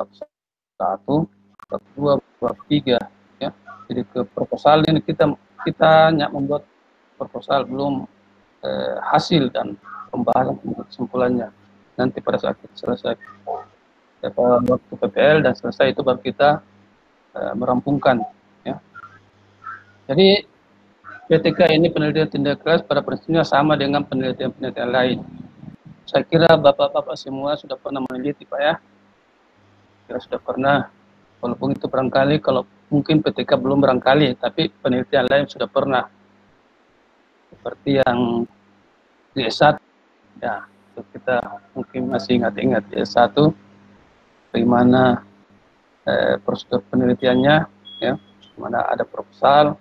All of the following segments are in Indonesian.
bab 1, bab 2, bab 3 ya. Jadi ke proposal ini kita hanya membuat proposal, belum hasil dan pembahasan kesimpulannya. Nanti pada saat kita selesai waktu PPL dan selesai itu baru kita merampungkan ya. Jadi PTK ini penelitian tindak keras pada prinsipnya sama dengan penelitian-penelitian lain. Saya kira bapak-bapak semua sudah pernah meneliti Pak ya. Kira sudah pernah, walaupun itu barangkali kalau mungkin PTK belum barangkali, tapi penelitian lain sudah pernah. Seperti yang di S1 ya, kita mungkin masih ingat-ingat di S1 bagaimana prosedur penelitiannya ya, mana ada proposal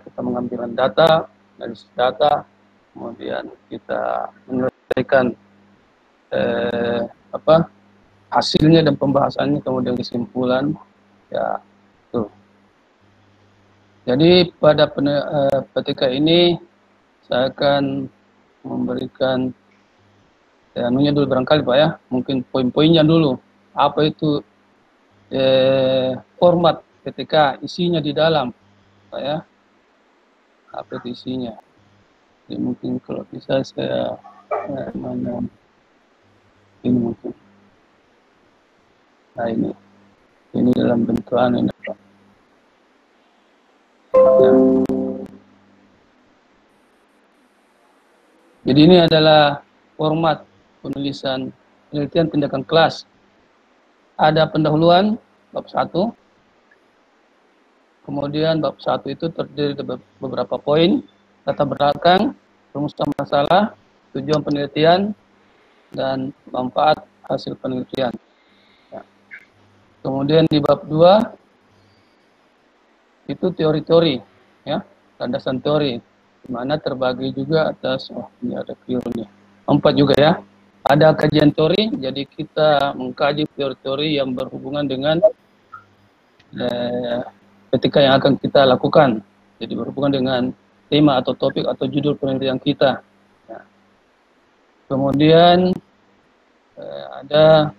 kita mengambil data, analisis data, kemudian kita menyelesaikan hasilnya dan pembahasannya, kemudian kesimpulan ya tuh. Jadi pada PTK ini saya akan memberikan anunya dulu barangkali Pak ya, mungkin poin-poinnya dulu. Apa itu format PTK, isinya di dalam Pak ya, apa itu isinya. Jadi mungkin kalau bisa saya mana ini mungkin, nah ini dalam bentuk ini Pak ya. Jadi ini adalah format penulisan penelitian tindakan kelas. Ada pendahuluan bab 1, kemudian bab 1 itu terdiri dari beberapa poin, latar belakang, rumusan masalah, tujuan penelitian, dan manfaat hasil penelitian. Ya. Kemudian di bab 2 itu teori-teori, ya, landasan teori, di mana terbagi juga atas, ini ada kelirunya, 4 juga ya. Ada kajian teori, jadi kita mengkaji teori-teori yang berhubungan dengan ketika yang akan kita lakukan. Jadi berhubungan dengan tema atau topik atau judul penelitian kita. Ya. Kemudian ada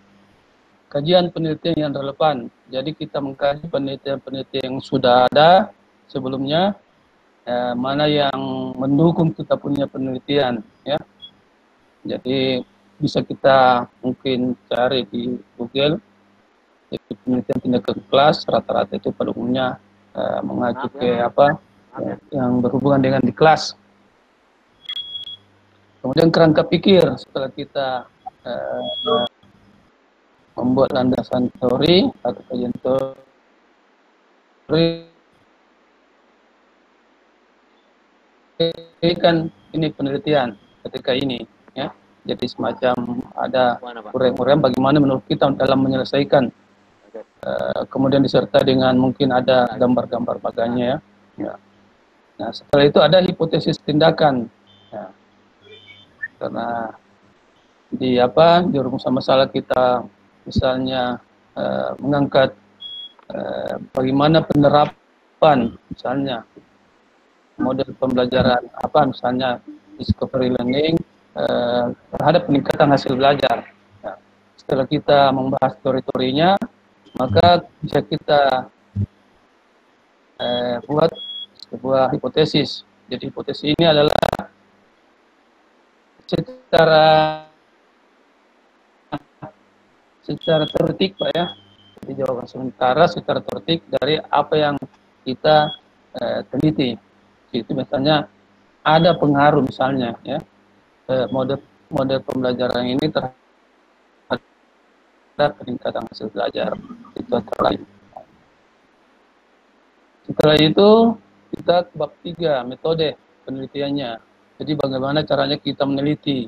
kajian penelitian yang relevan. Jadi kita mengkaji penelitian-penelitian yang sudah ada sebelumnya, mana yang mendukung kita punya penelitian. Ya. Jadi bisa kita mungkin cari di Google. Jadi penelitian tindakan kelas rata-rata itu pada umumnya mengacu ke yang berhubungan dengan di kelas. Kemudian kerangka pikir, setelah kita membuat landasan teori atau kajian teori, kan ini penelitian ketika ini ya. Jadi semacam ada uraian-uraian bagaimana menurut kita dalam menyelesaikan. Kemudian disertai dengan mungkin ada gambar-gambar baganya ya. Nah setelah itu ada hipotesis tindakan ya. Karena di rumusan masalah kita misalnya mengangkat bagaimana penerapan misalnya model pembelajaran misalnya discovery learning terhadap peningkatan hasil belajar. Nah, setelah kita membahas teori-teorinya, maka bisa kita buat sebuah hipotesis. Jadi hipotesis ini adalah secara teoretik Pak ya. Jadi jawaban secara teoretik dari apa yang kita teliti. Itu misalnya ada pengaruh misalnya ya model pembelajaran ini terhadap peningkatan hasil belajar, itu antara lain. Setelah itu kita ke bab 3, metode penelitiannya. Jadi bagaimana caranya kita meneliti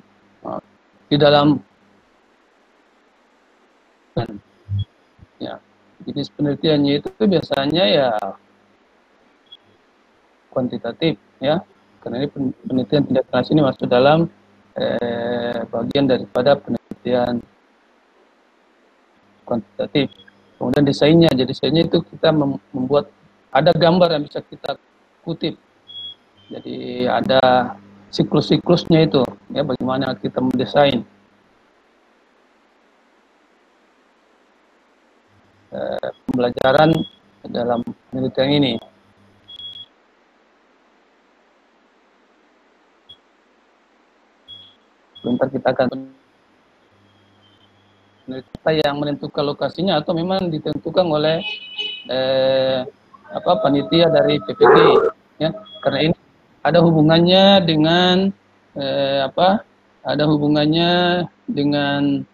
di dalam ya. Jadi penelitiannya itu biasanya ya kuantitatif ya, karena ini penelitian tindak kelas ini masuk dalam bagian daripada penelitian kuantitatif. Kemudian desainnya, jadi desainnya itu kita membuat ada gambar yang bisa kita kutip. Jadi ada siklus-siklusnya itu, ya bagaimana kita mendesain. pembelajaran dalam penelitian ini. Sebentar kita akan kita yang menentukan lokasinya atau memang ditentukan oleh panitia dari PPG, ya, karena ini ada hubungannya dengan ada hubungannya dengan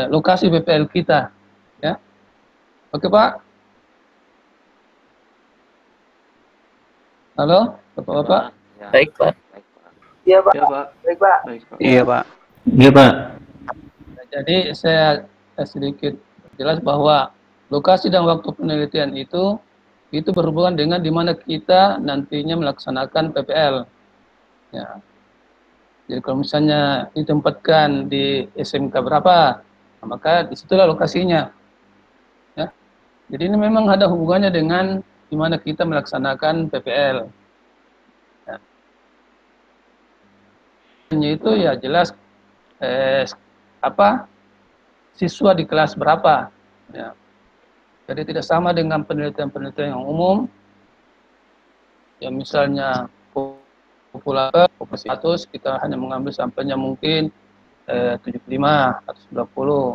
lokasi PPL kita, ya. Oke Pak. Halo Bapak-Bapak. Ya. Baik Pak. Iya Pak. Iya Pak. Baik Pak. Iya Pak. Iya Pak. Jadi saya sedikit jelas bahwa lokasi dan waktu penelitian itu berhubungan dengan di mana kita nantinya melaksanakan PPL. Ya. Jadi kalau misalnya ditempatkan di SMK berapa, maka disitulah lokasinya. Ya. Jadi ini memang ada hubungannya dengan di mana kita melaksanakan PPL. Ya. Itu ya jelas siswa di kelas berapa. Ya. Jadi tidak sama dengan penelitian-penelitian yang umum, yang misalnya populasi 100, kita hanya mengambil sampelnya mungkin 75 atau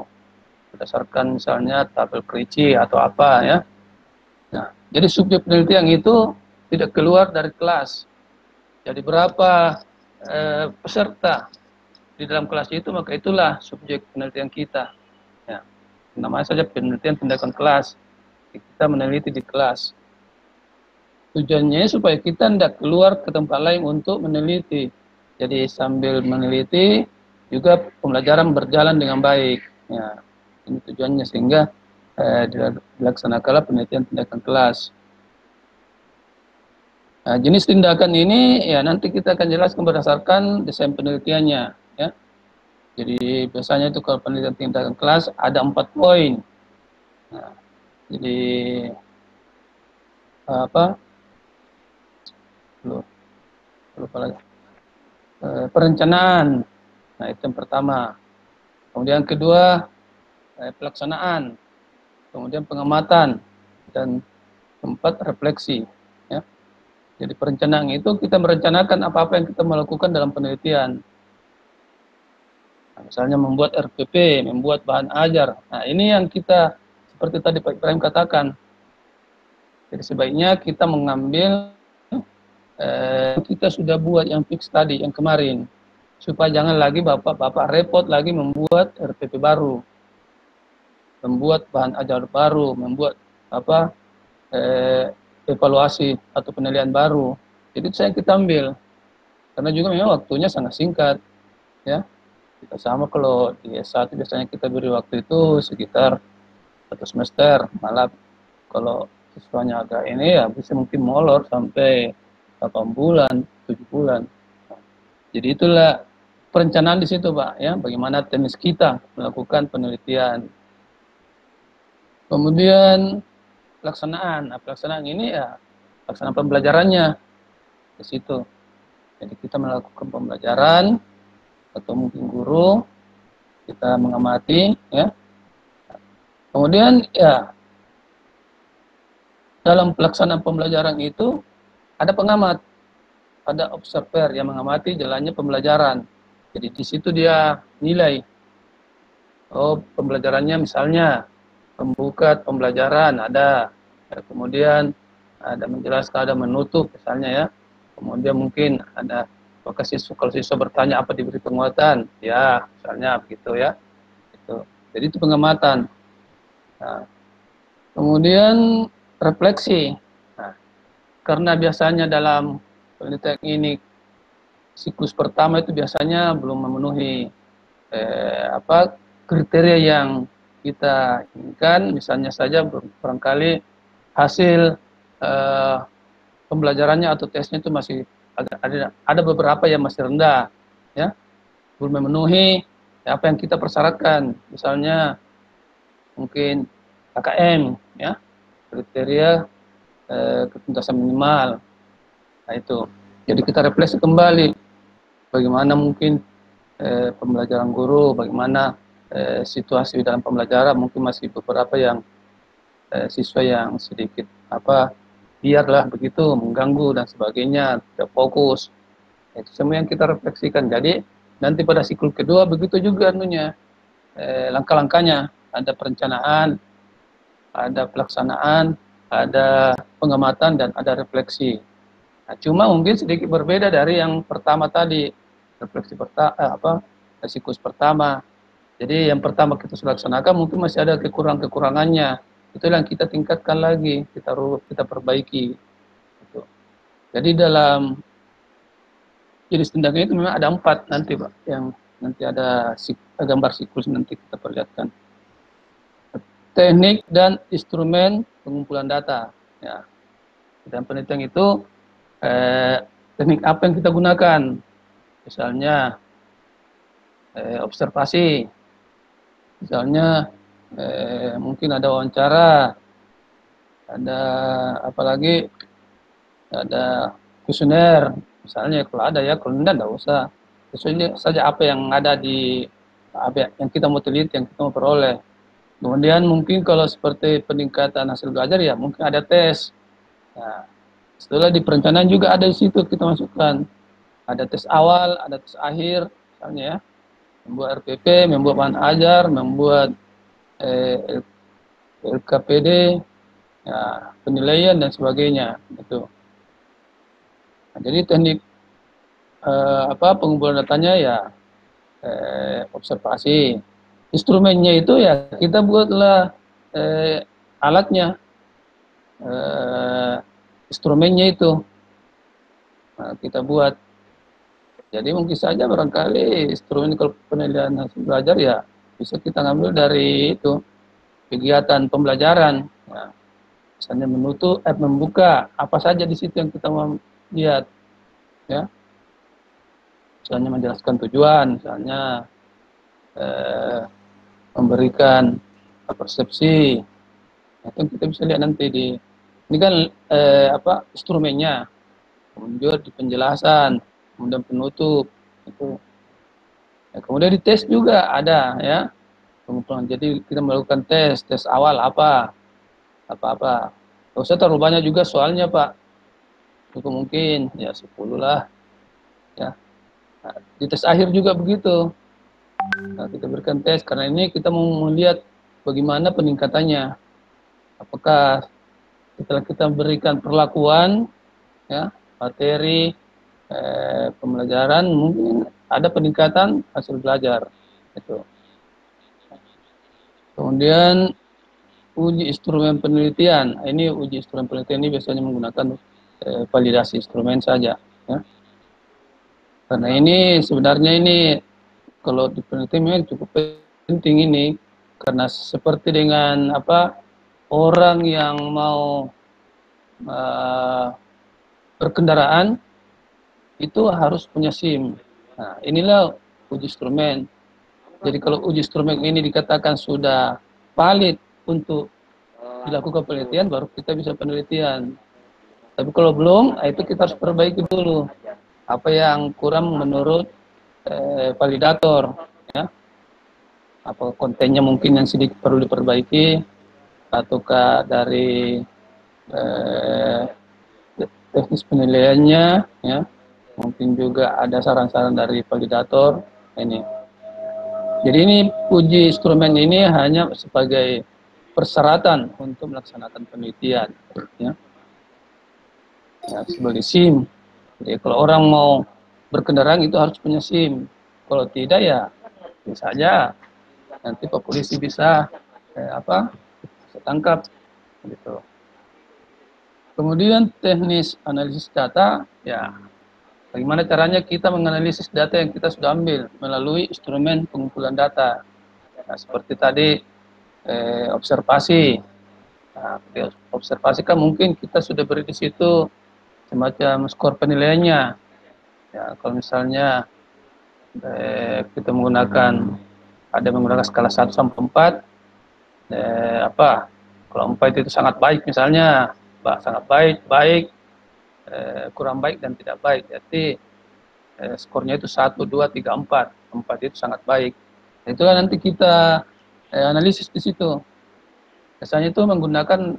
90 berdasarkan misalnya tabel Krejci atau apa, ya. Nah, jadi subjek penelitian itu tidak keluar dari kelas. Jadi berapa peserta di dalam kelas itu, maka itulah subjek penelitian kita. Ya. Namanya saja penelitian tindakan kelas. Kita meneliti di kelas. Tujuannya supaya kita tidak keluar ke tempat lain untuk meneliti. Jadi sambil meneliti juga pembelajaran berjalan dengan baik. Ya, ini tujuannya sehingga dilaksanakanlah penelitian tindakan kelas. Nah, jenis tindakan ini ya nanti kita akan jelaskan berdasarkan desain penelitiannya. Ya. Jadi biasanya itu kalau penelitian tindakan kelas ada 4 poin. Nah, jadi lupa lagi. Perencanaan, nah itu yang pertama. Kemudian kedua pelaksanaan, kemudian pengamatan, dan keempat refleksi. Ya. Jadi perencanaan itu kita merencanakan apa-apa yang kita melakukan dalam penelitian. Nah, misalnya membuat RPP, membuat bahan ajar. Nah ini yang kita seperti tadi Pak Ibrahim katakan. Jadi sebaiknya kita mengambil kita sudah buat yang fix tadi, yang kemarin. Supaya jangan lagi Bapak repot lagi membuat RPP baru. Membuat bahan ajar baru, membuat evaluasi atau penilaian baru. Jadi itu saya kita ambil. Karena juga memang waktunya sangat singkat. Ya. Kita sama kalau di S1 biasanya kita beri waktu itu sekitar 1 semester. Malah kalau siswanya agak ini ya bisa mungkin molor sampai 8 bulan, 7 bulan. Jadi itulah perencanaan di situ Pak, ya, bagaimana teknis kita melakukan penelitian. Kemudian pelaksanaan. Nah, pelaksanaan ini ya pelaksanaan pembelajarannya di situ. Jadi kita melakukan pembelajaran atau mungkin guru kita mengamati, ya. Kemudian ya dalam pelaksanaan pembelajaran itu ada pengamat, ada observer yang mengamati jalannya pembelajaran. Jadi di situ dia nilai, oh pembelajarannya misalnya pembuka pembelajaran ada, ya, kemudian ada menjelaskan, ada menutup misalnya, ya. Kemudian mungkin ada apakah kalau siswa bertanya apa diberi penguatan, ya misalnya begitu, ya. Jadi itu pengamatan. Nah, kemudian refleksi. Nah, karena biasanya dalam penelitian ini siklus pertama itu biasanya belum memenuhi kriteria yang kita inginkan. Misalnya saja barangkali hasil pembelajarannya atau tesnya itu masih ada beberapa yang masih rendah, ya, belum memenuhi apa yang kita persyaratkan. Misalnya mungkin KKM, ya, kriteria ketuntasan minimal. Nah itu, jadi kita refleksi kembali bagaimana mungkin pembelajaran guru, bagaimana situasi dalam pembelajaran, mungkin masih beberapa yang siswa yang sedikit biarlah begitu mengganggu dan sebagainya, tidak fokus. Itu semua yang kita refleksikan. Jadi nanti pada siklus kedua begitu juga langkah-langkahnya, ada perencanaan, ada pelaksanaan, ada pengamatan, dan ada refleksi. Nah, cuma mungkin sedikit berbeda dari yang pertama tadi, refleksi siklus pertama. Jadi yang pertama kita sudah laksanakan, mungkin masih ada kekurangannya. Itu yang kita tingkatkan lagi, kita perbaiki. Gitu. Jadi dalam jenis tindakan itu memang ada 4 nanti, Pak, yang nanti ada gambar siklus nanti kita perlihatkan. Teknik dan instrumen pengumpulan data. Ya. Dan penelitian itu teknik apa yang kita gunakan? Misalnya observasi, misalnya mungkin ada wawancara, ada apalagi ada kuesioner, misalnya kalau ada ya, kalau tidak usah. Sesuai saja apa yang ada di yang kita mau teliti, yang kita mau peroleh. Kemudian mungkin kalau seperti peningkatan hasil belajar ya mungkin ada tes. Nah, setelah di perencanaan juga ada di situ kita masukkan. Ada tes awal, ada tes akhir, misalnya ya. Membuat RPP, membuat bahan ajar, membuat LKPD, ya, penilaian dan sebagainya. Gitu. Nah, jadi teknik pengumpulan datanya ya observasi. Instrumennya itu ya kita buatlah alatnya, instrumennya itu kita buat. Jadi mungkin saja barangkali instrumen kalau penilaian hasil belajar ya bisa kita ngambil dari itu kegiatan pembelajaran. Ya. Misalnya membuka apa saja di situ yang kita mau lihat, ya. Misalnya menjelaskan tujuan, misalnya memberikan persepsi. Itu kita bisa lihat nanti ini kan instrumennya, kemudian di penjelasan, kemudian penutup itu. Ya, kemudian di tes juga ada ya pengumpulan. Jadi kita melakukan tes awal apa. Tidak usah terlalu banyak juga soalnya, Pak. Cukup mungkin ya 10 lah ya. Nah, di tes akhir juga begitu. Nah, kita berikan tes karena ini kita mau melihat bagaimana peningkatannya. Apakah setelah kita berikan perlakuan ya, materi pembelajaran, mungkin ada peningkatan hasil belajar itu. Kemudian uji instrumen penelitian. Ini uji instrumen penelitian ini biasanya menggunakan validasi instrumen saja ya. Karena ini sebenarnya ini kalau di penelitian cukup penting ini, karena seperti dengan orang yang mau berkendaraan itu harus punya SIM. Nah, inilah uji instrumen. Jadi kalau uji instrumen ini dikatakan sudah valid untuk dilakukan penelitian, baru kita bisa penelitian. Tapi kalau belum, itu kita harus perbaiki dulu apa yang kurang menurut validator. Ya. Apa kontennya mungkin yang sedikit perlu diperbaiki, ataukah dari teknis penilaiannya, ya. Mungkin juga ada saran-saran dari validator ini. Jadi ini uji instrumen ini hanya sebagai persyaratan untuk melaksanakan penelitian, ya. Ya, sebagai SIM. Jadi kalau orang mau berkendaraan itu harus punya SIM. Kalau tidak ya bisa saja nanti Pak Polisi bisa bisa tangkap gitu. Kemudian teknis analisis data, ya bagaimana caranya kita menganalisis data yang kita sudah ambil melalui instrumen pengumpulan data. Nah, seperti tadi observasi. Nah, observasi kan mungkin kita sudah beri di situ semacam skor penilaiannya. Ya, kalau misalnya kita menggunakan skala 1 sampai 4, kalau 4 itu sangat baik misalnya, sangat baik, kurang baik dan tidak baik. Jadi skornya itu 1, 2, 3, 4. 4 itu sangat baik. Itulah nanti kita analisis di situ. Biasanya itu menggunakan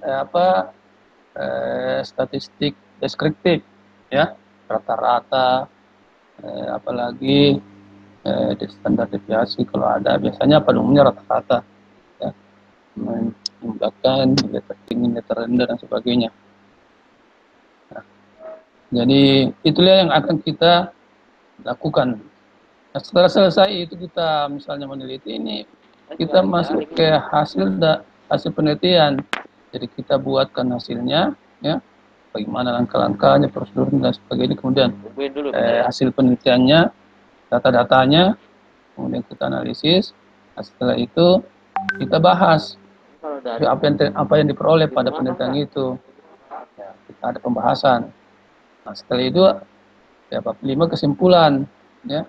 statistik deskriptif, ya, rata-rata, apalagi di standar deviasi kalau ada, biasanya pada umumnya rata-rata, ya, menunjukkan nilai tertinggi, nilai terendah dan sebagainya. Nah, jadi itulah yang akan kita lakukan. Nah, setelah selesai itu kita misalnya meneliti ini, kita masuk ke hasil penelitian. Jadi kita buatkan hasilnya, ya, bagaimana langkah-langkahnya, prosedurnya dan sebagainya. Kemudian hasil penelitiannya, data-datanya, kemudian kita analisis. Nah, setelah itu kita bahas apa yang diperoleh pada penelitian itu. Ya, kita ada pembahasan. Nah, setelah itu ya bab 5 kesimpulan, ya,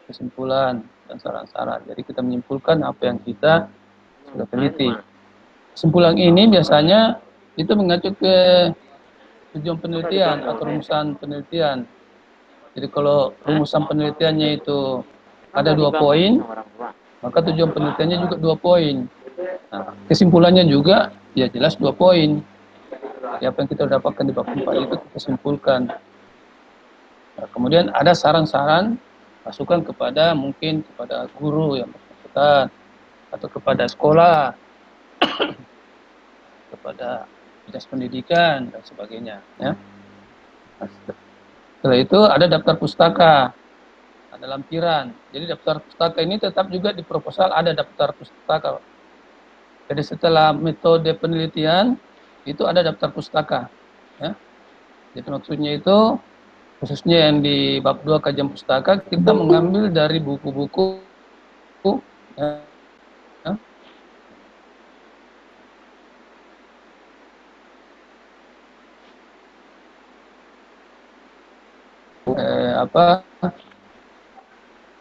kesimpulan dan saran-saran. Jadi kita menyimpulkan apa yang kita sudah teliti. Kesimpulan ini biasanya itu mengacu ke tujuan penelitian atau rumusan penelitian. Jadi kalau rumusan penelitiannya itu ada 2 poin, maka tujuan penelitiannya juga 2 poin. Nah, kesimpulannya juga ya jelas 2 poin. Jadi apa yang kita dapatkan di bab 4 itu kita simpulkan. Nah, kemudian ada saran-saran masukan mungkin kepada guru yang bersangkutan atau kepada sekolah, kepada dinas pendidikan dan sebagainya, ya. Nah, setelah itu ada daftar pustaka, ada lampiran. Jadi daftar pustaka ini tetap juga di proposal ada daftar pustaka. Jadi setelah metode penelitian itu ada daftar pustaka, ya. Jadi maksudnya itu khususnya yang di bab 2 kajian pustaka, kita mengambil dari buku-buku, ya,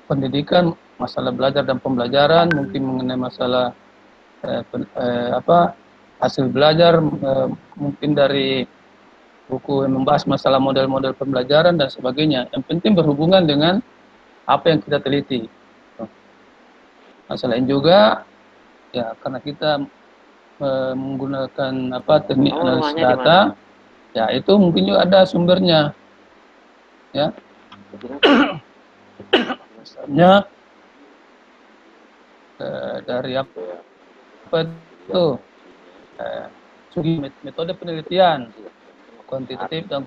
pendidikan, masalah belajar dan pembelajaran, mungkin mengenai masalah hasil belajar, mungkin dari buku yang membahas masalah model-model pembelajaran dan sebagainya. Yang penting berhubungan dengan apa yang kita teliti. Nah, selain juga ya karena kita menggunakan teknik analisis data, ya itu mungkin juga ada sumbernya, ya. Misalnya dari apa itu segi metode penelitian kuantitatif dan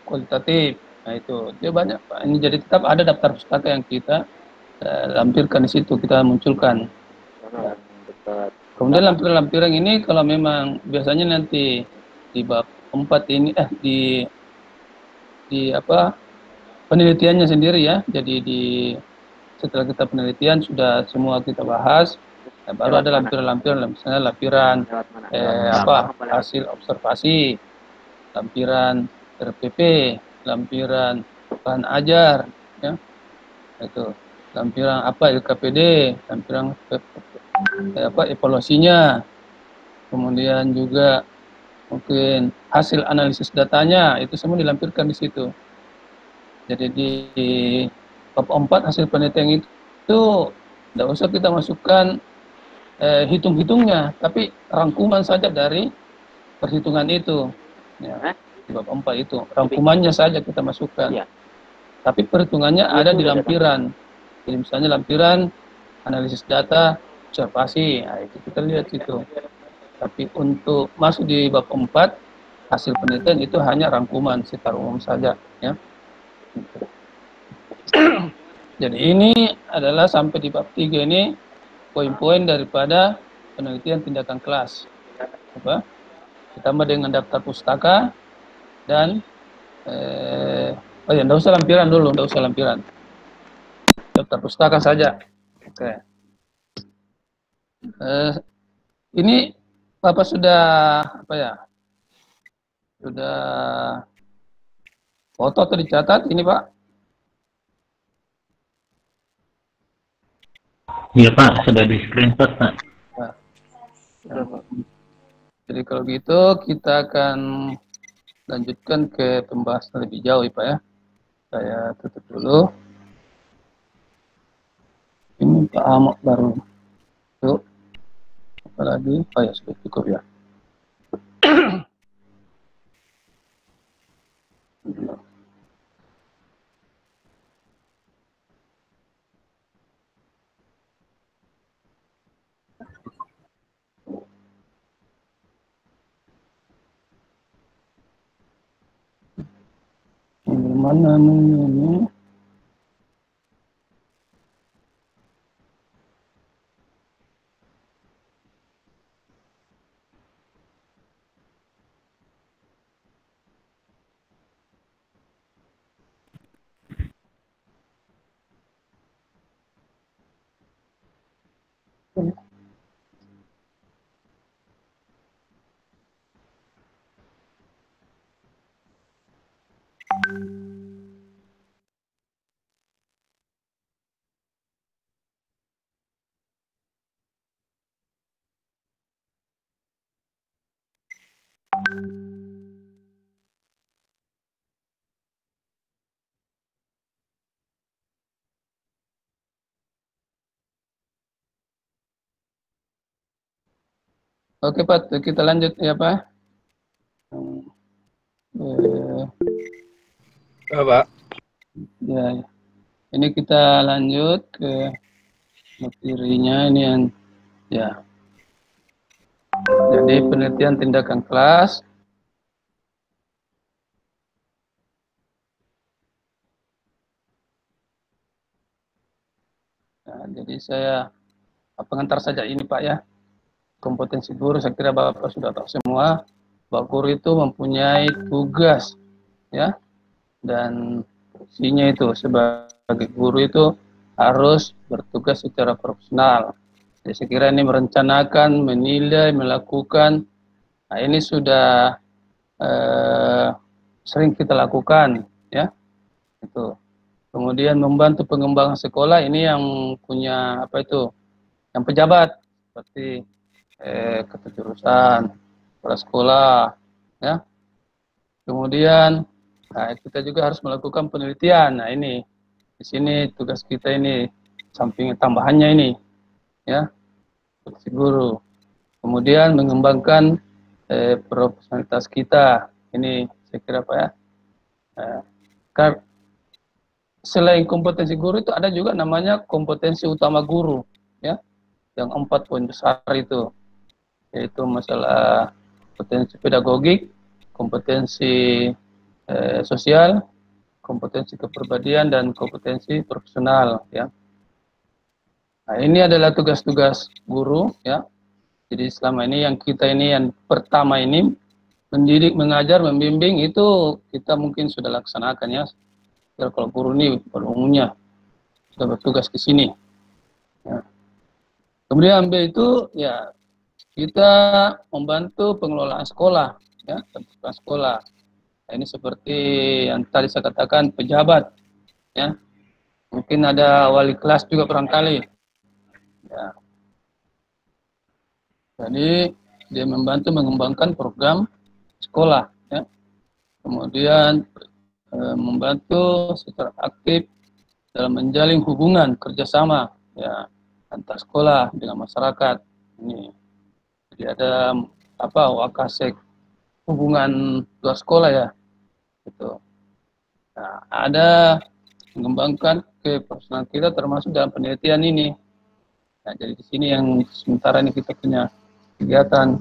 kualitatif. Nah itu dia banyak. Ini jadi tetap ada daftar pustaka yang kita lampirkan di situ, kita munculkan. Nah, kemudian lampiran-lampiran ini kalau memang biasanya nanti di bab 4 ini di penelitiannya sendiri, ya. Jadi setelah kita penelitian sudah semua kita bahas, baru ada lampiran-lampiran, misalnya lampiran hasil observasi, lampiran RPP, lampiran bahan ajar, ya, itu lampiran LKPD, lampiran evaluasinya, kemudian juga mungkin hasil analisis datanya, itu semua dilampirkan di situ. Jadi di bab 4 hasil penelitian itu tidak usah kita masukkan hitung-hitungnya, tapi rangkuman saja dari perhitungan itu, ya. Di bab 4 itu rangkumannya saja kita masukkan, tapi perhitungannya ada di lampiran. Jadi misalnya lampiran analisis data observasi, nah itu kita lihat situ. Tapi untuk masuk di bab 4 hasil penelitian itu hanya rangkuman secara umum saja, ya. Jadi ini adalah sampai di bab 3 ini poin-poin daripada penelitian tindakan kelas. Ditambah dengan daftar pustaka dan enggak usah lampiran dulu, enggak usah lampiran. Daftar pustaka saja. Oke. Ini Bapak sudah sudah foto atau dicatat ini, Pak? Iya, Pak, sudah di screenshot, Pak. Nah, jadi kalau gitu kita akan lanjutkan ke pembahasan lebih jauh, ya, Pak, ya. Saya tutup dulu. Ini Pak Ahmad baru. Yuk. Apalagi? Oh ya, sudah cukup ya. Mana ini? Oke Pak, kita lanjut ya Pak. Pak. Ya, ini kita lanjut ke materinya ini yang ya. Jadi penelitian tindakan kelas. Nah, jadi saya pengantar saja ini Pak ya. Kompetensi guru saya kira Bapak sudah tahu semua. Bahwa guru itu mempunyai tugas ya, dan fungsinya itu sebagai guru itu harus bertugas secara profesional. Jadi saya kira ini merencanakan, menilai, melakukan. Nah ini sudah sering kita lakukan ya. Itu. Kemudian membantu pengembangan sekolah ini yang punya apa itu? Yang pejabat seperti ketua jurusan, kepala sekolah ya. Kemudian kita juga harus melakukan penelitian. Nah ini di sini tugas kita ini samping tambahannya ini ya, seperti guru. Kemudian mengembangkan profesionalitas kita. Ini saya kira Pak ya. Selain kompetensi guru itu ada juga namanya kompetensi utama guru ya, yang 4 poin besar itu, yaitu masalah kompetensi pedagogik, kompetensi sosial, kompetensi kepribadian, dan kompetensi profesional ya. Nah ini adalah tugas-tugas guru ya. Jadi selama ini yang kita ini yang pertama ini mendidik, mengajar, membimbing itu kita mungkin sudah laksanakan ya. Kalau guru ini pada umumnya sudah bertugas di sini. Ya. Kemudian ambil itu ya kita membantu pengelolaan sekolah ya, pengelolaan sekolah. Nah, ini seperti yang tadi saya katakan pejabat ya. Mungkin ada wali kelas juga barangkali. Ya. Jadi dia membantu mengembangkan program sekolah ya. Kemudian membantu secara aktif dalam menjalin hubungan kerjasama ya antar sekolah dengan masyarakat. Ini jadi ada apa wakasek hubungan luar sekolah ya gitu. Nah, ada mengembangkan keprofesionalan kita termasuk dalam penelitian ini. Nah, jadi di sini yang sementara ini kita punya kegiatan.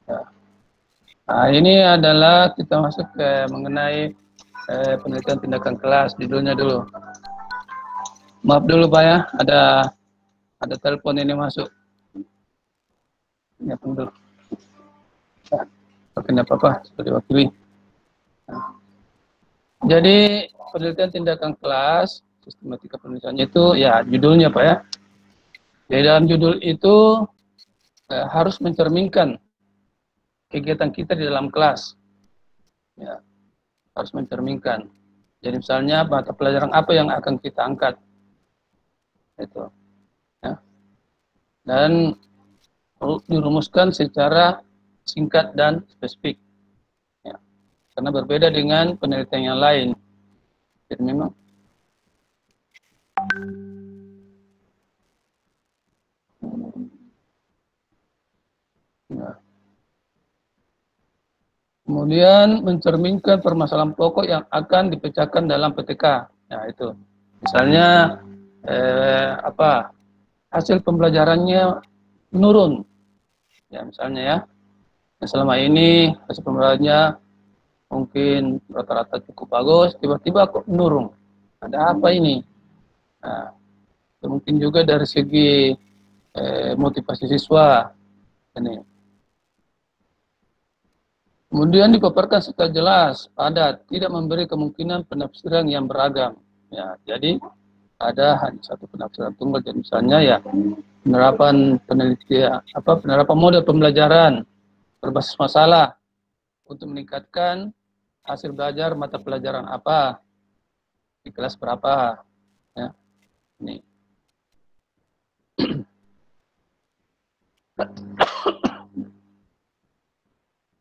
Ya. Nah, ini adalah kita masuk ke mengenai penelitian tindakan kelas. Judulnya dulu. Maaf dulu Pak ya, ada telepon ini masuk. Ya, tunggu. Ya, tidak apa-apa, sudah diwakili. Nah. Jadi penelitian tindakan kelas, sistematika penulisannya itu ya judulnya Pak ya. Di dalam judul itu harus mencerminkan kegiatan kita di dalam kelas. Ya, harus mencerminkan. Jadi misalnya mata pelajaran apa yang akan kita angkat. Itu. Ya. Dan dirumuskan secara singkat dan spesifik. Ya. Karena berbeda dengan penelitian yang lain. Jadi memang ya. Kemudian mencerminkan permasalahan pokok yang akan dipecahkan dalam PTK. Nah, itu. Misalnya hasil pembelajarannya menurun. Ya, misalnya ya. Selama ini hasil pembelajarannya mungkin rata-rata cukup bagus, tiba-tiba kok menurun. Ada apa ini? Nah, mungkin juga dari segi motivasi siswa ini. Kemudian dipaparkan secara jelas, padat, tidak memberi kemungkinan penafsiran yang beragam. Ya, jadi ada hanya satu penafsiran tunggal. Jadi misalnya ya penerapan penelitian, penerapan model pembelajaran berbasis masalah untuk meningkatkan hasil belajar mata pelajaran apa di kelas berapa. Ya, ini.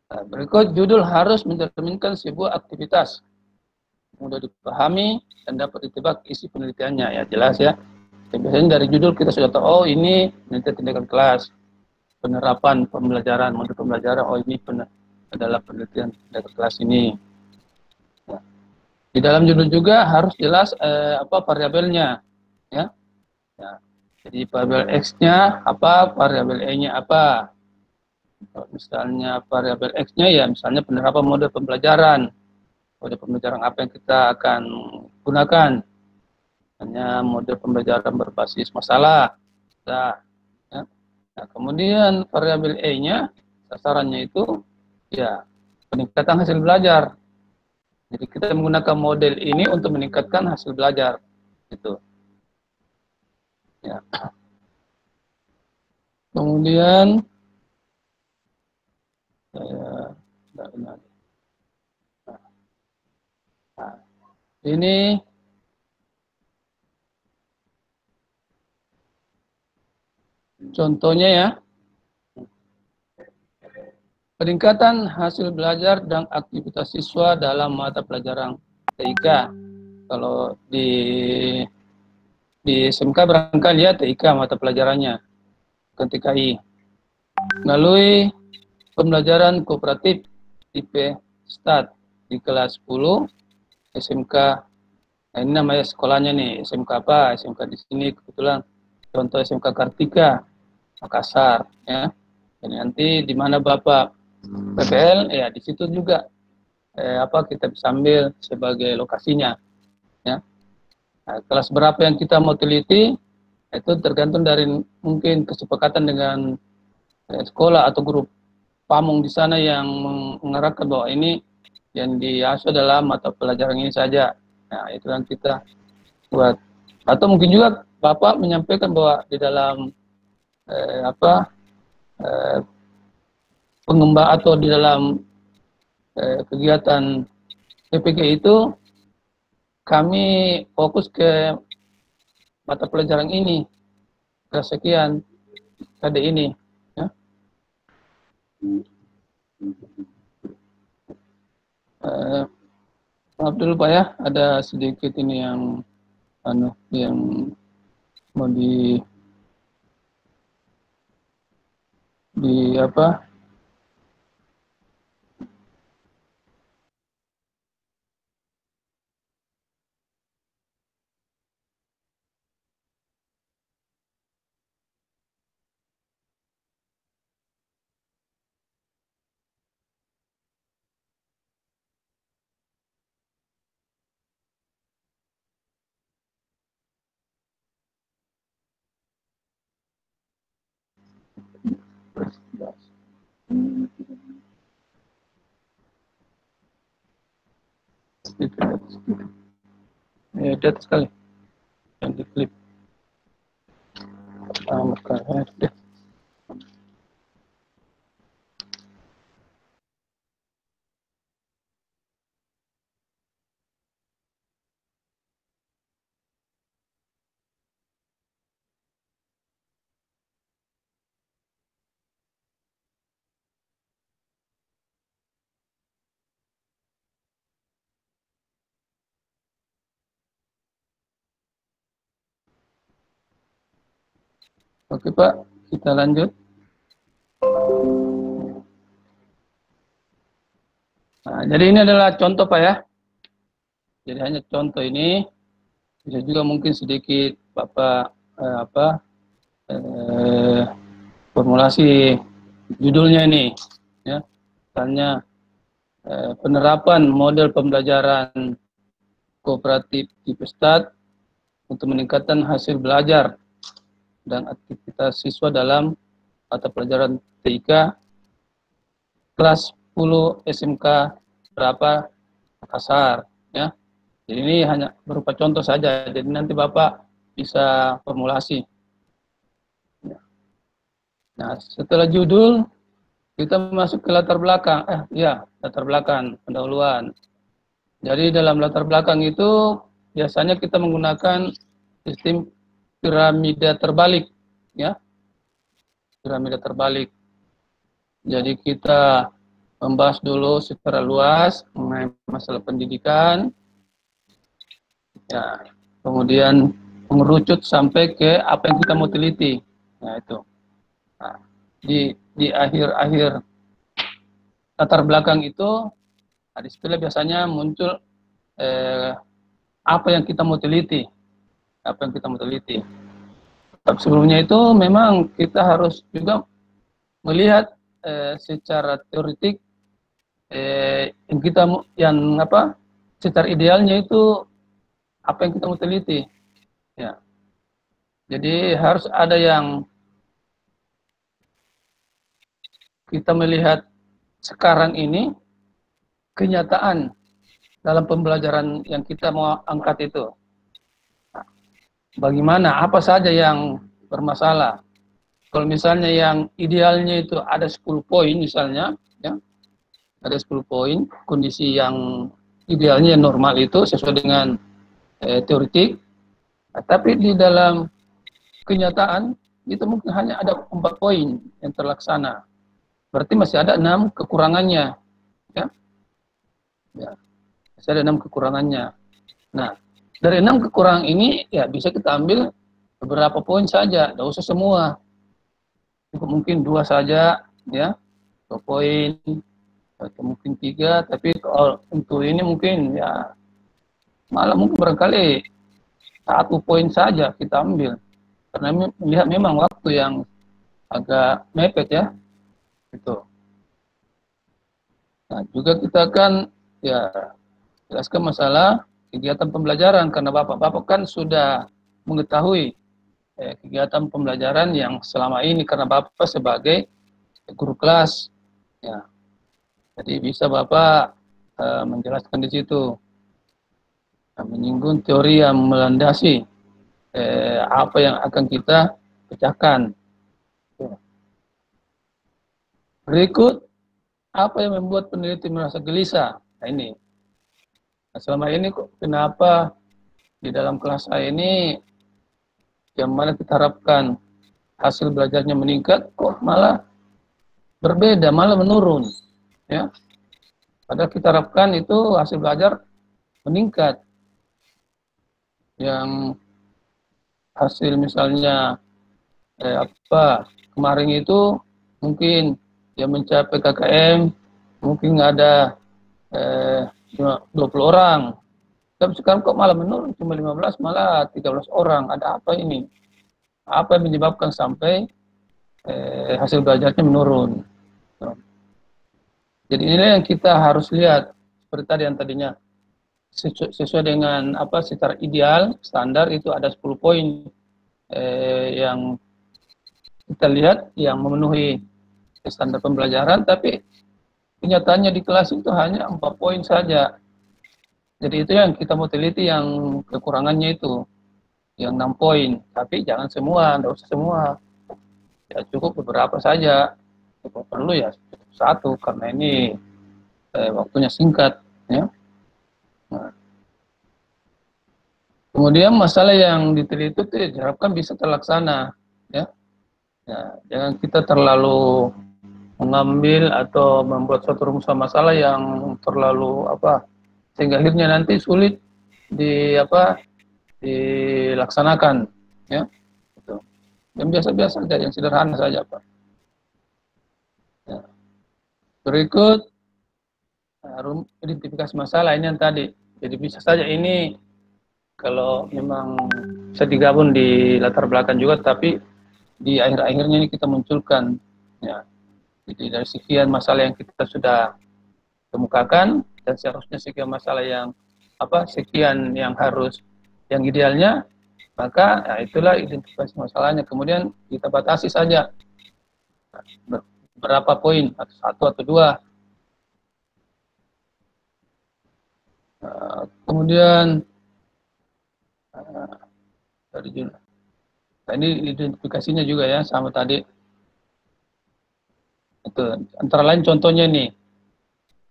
Nah, berikut judul harus mencerminkan sebuah aktivitas mudah dipahami dan dapat ditebak isi penelitiannya. Ya jelas ya. Biasanya dari judul kita sudah tahu, oh ini penelitian tindakan kelas, penerapan pembelajaran, model pembelajaran, oh ini adalah penelitian tindakan kelas ini. Ya. Di dalam judul juga harus jelas variabelnya, ya. Ya. Jadi variabel X-nya apa, variabel E-nya apa. Misalnya variabel X-nya ya misalnya penerapan model pembelajaran. Model pembelajaran apa yang kita akan gunakan. Hanya model pembelajaran berbasis masalah. Nah, ya. Nah, kemudian variabel E-nya sasarannya itu ya peningkatan hasil belajar. Jadi kita menggunakan model ini untuk meningkatkan hasil belajar. Gitu. Ya. Kemudian nah, ini contohnya ya. Peningkatan hasil belajar dan aktivitas siswa dalam mata pelajaran TIK. Kalau di SMK barangkali ya TIK mata pelajarannya, bukan TKI. Melalui pembelajaran kooperatif tipe STAT di kelas 10 SMK. Nah, ini namanya sekolahnya nih, SMK apa? SMK di sini kebetulan contoh SMK Kartika Makassar ya. Dan nanti di mana Bapak PPL ya di situ juga kita bisa ambil sebagai lokasinya ya. Nah, kelas berapa yang kita mau teliti itu tergantung dari mungkin kesepakatan dengan sekolah atau grup pamong di sana yang mengarahkan bahwa ini yang diasuh adalah mata pelajaran ini saja. Nah, itu yang kita buat. Atau mungkin juga Bapak menyampaikan bahwa di dalam pengembang atau di dalam kegiatan PPG itu kami fokus ke mata pelajaran ini kesekian KD ini ya. Maaf dulu Pak ya, ada sedikit ini yang mau di apa di atas sekali yang di klip deh. Oke Pak, kita lanjut. Nah, jadi ini adalah contoh Pak ya. Jadi hanya contoh ini, bisa juga mungkin sedikit Bapak formulasi judulnya ini, ya. Misalnya penerapan model pembelajaran kooperatif tipe START untuk meningkatkan hasil belajar dan aktivitas siswa dalam mata pelajaran TIK kelas 10 SMK berapa Makassar, ya. Jadi ini hanya berupa contoh saja, jadi nanti Bapak bisa formulasi. Nah, setelah judul, kita masuk ke latar belakang. Latar belakang, pendahuluan. Jadi dalam latar belakang itu, biasanya kita menggunakan sistem piramida terbalik, ya. Piramida terbalik. Jadi kita membahas dulu secara luas mengenai masalah pendidikan, ya, kemudian mengerucut sampai ke apa yang kita mau teliti. Nah, itu. Nah, di akhir-akhir latar belakang itu, di situ biasanya muncul apa yang kita mau teliti. Apa yang kita mau teliti. Tapi sebelumnya itu memang kita harus juga melihat secara teoretik secara idealnya itu apa yang kita mau teliti, ya. Jadi harus ada yang kita melihat sekarang ini kenyataan dalam pembelajaran yang kita mau angkat itu. Bagaimana, apa saja yang bermasalah. Kalau misalnya yang idealnya itu ada 10 poin misalnya, ya. Ada 10 poin, kondisi yang idealnya normal itu sesuai dengan teoretik, tapi di dalam kenyataan itu mungkin hanya ada 4 poin yang terlaksana. Berarti masih ada 6 kekurangannya, ya. Ya, masih ada 6 kekurangannya. Nah, dari 6 kekurangan ini ya bisa kita ambil beberapa poin saja, tidak usah semua. Cukup mungkin 2 saja, ya, 2 poin atau mungkin 3, tapi kalau untuk ini mungkin ya malah mungkin barangkali 1 poin saja kita ambil, karena melihat memang waktu yang agak mepet, ya, itu. Nah, juga kita akan ya jelaskan masalah kegiatan pembelajaran, karena Bapak kan sudah mengetahui kegiatan pembelajaran yang selama ini karena Bapak sebagai guru kelas, ya. Jadi bisa Bapak menjelaskan di situ, menyinggung teori yang melandasi apa yang akan kita pecahkan. Berikut, apa yang membuat peneliti merasa gelisah? Nah, ini. Nah, selama ini kok kenapa di dalam kelas saya ini yang mana kita harapkan hasil belajarnya meningkat, kok malah berbeda, malah menurun, ya. Padahal kita harapkan itu hasil belajar meningkat. Yang hasil misalnya kemarin itu mungkin yang mencapai KKM mungkin ada 20 orang, tapi sekarang kok malah menurun cuma 15, malah 13 orang. Ada apa ini? Apa yang menyebabkan sampai hasil belajarnya menurun? Jadi inilah yang kita harus lihat, seperti tadi yang tadinya sesuai dengan secara ideal standar itu ada 10 poin yang kita lihat yang memenuhi standar pembelajaran, tapi kenyataannya di kelas itu hanya 4 poin saja. Jadi itu yang kita mau teliti, yang kekurangannya itu yang 6 poin, tapi jangan semua, tidak usah semua, ya cukup beberapa saja. Kalau perlu ya 1, karena ini waktunya singkat, ya. Nah, kemudian masalah yang diteliti itu diharapkan bisa terlaksana, ya. Ya, jangan kita terlalu mengambil atau membuat suatu rumusan masalah yang terlalu sehingga akhirnya nanti sulit dilaksanakan, ya. Gitu. yang biasa-biasa saja, yang sederhana saja, Pak. Ya. Berikut identifikasi masalah ini yang tadi. Jadi bisa saja ini kalau memang bisa digabung di latar belakang juga, tapi di akhir-akhirnya ini kita munculkan, ya. Jadi dari sekian masalah yang kita sudah kemukakan, dan seharusnya sekian masalah yang sekian yang harus, yang idealnya, maka ya, itulah identifikasi masalahnya. Kemudian kita batasi saja berapa poin, atau satu atau dua. Kemudian ini identifikasinya juga ya sama tadi. Itu antara lain contohnya nih,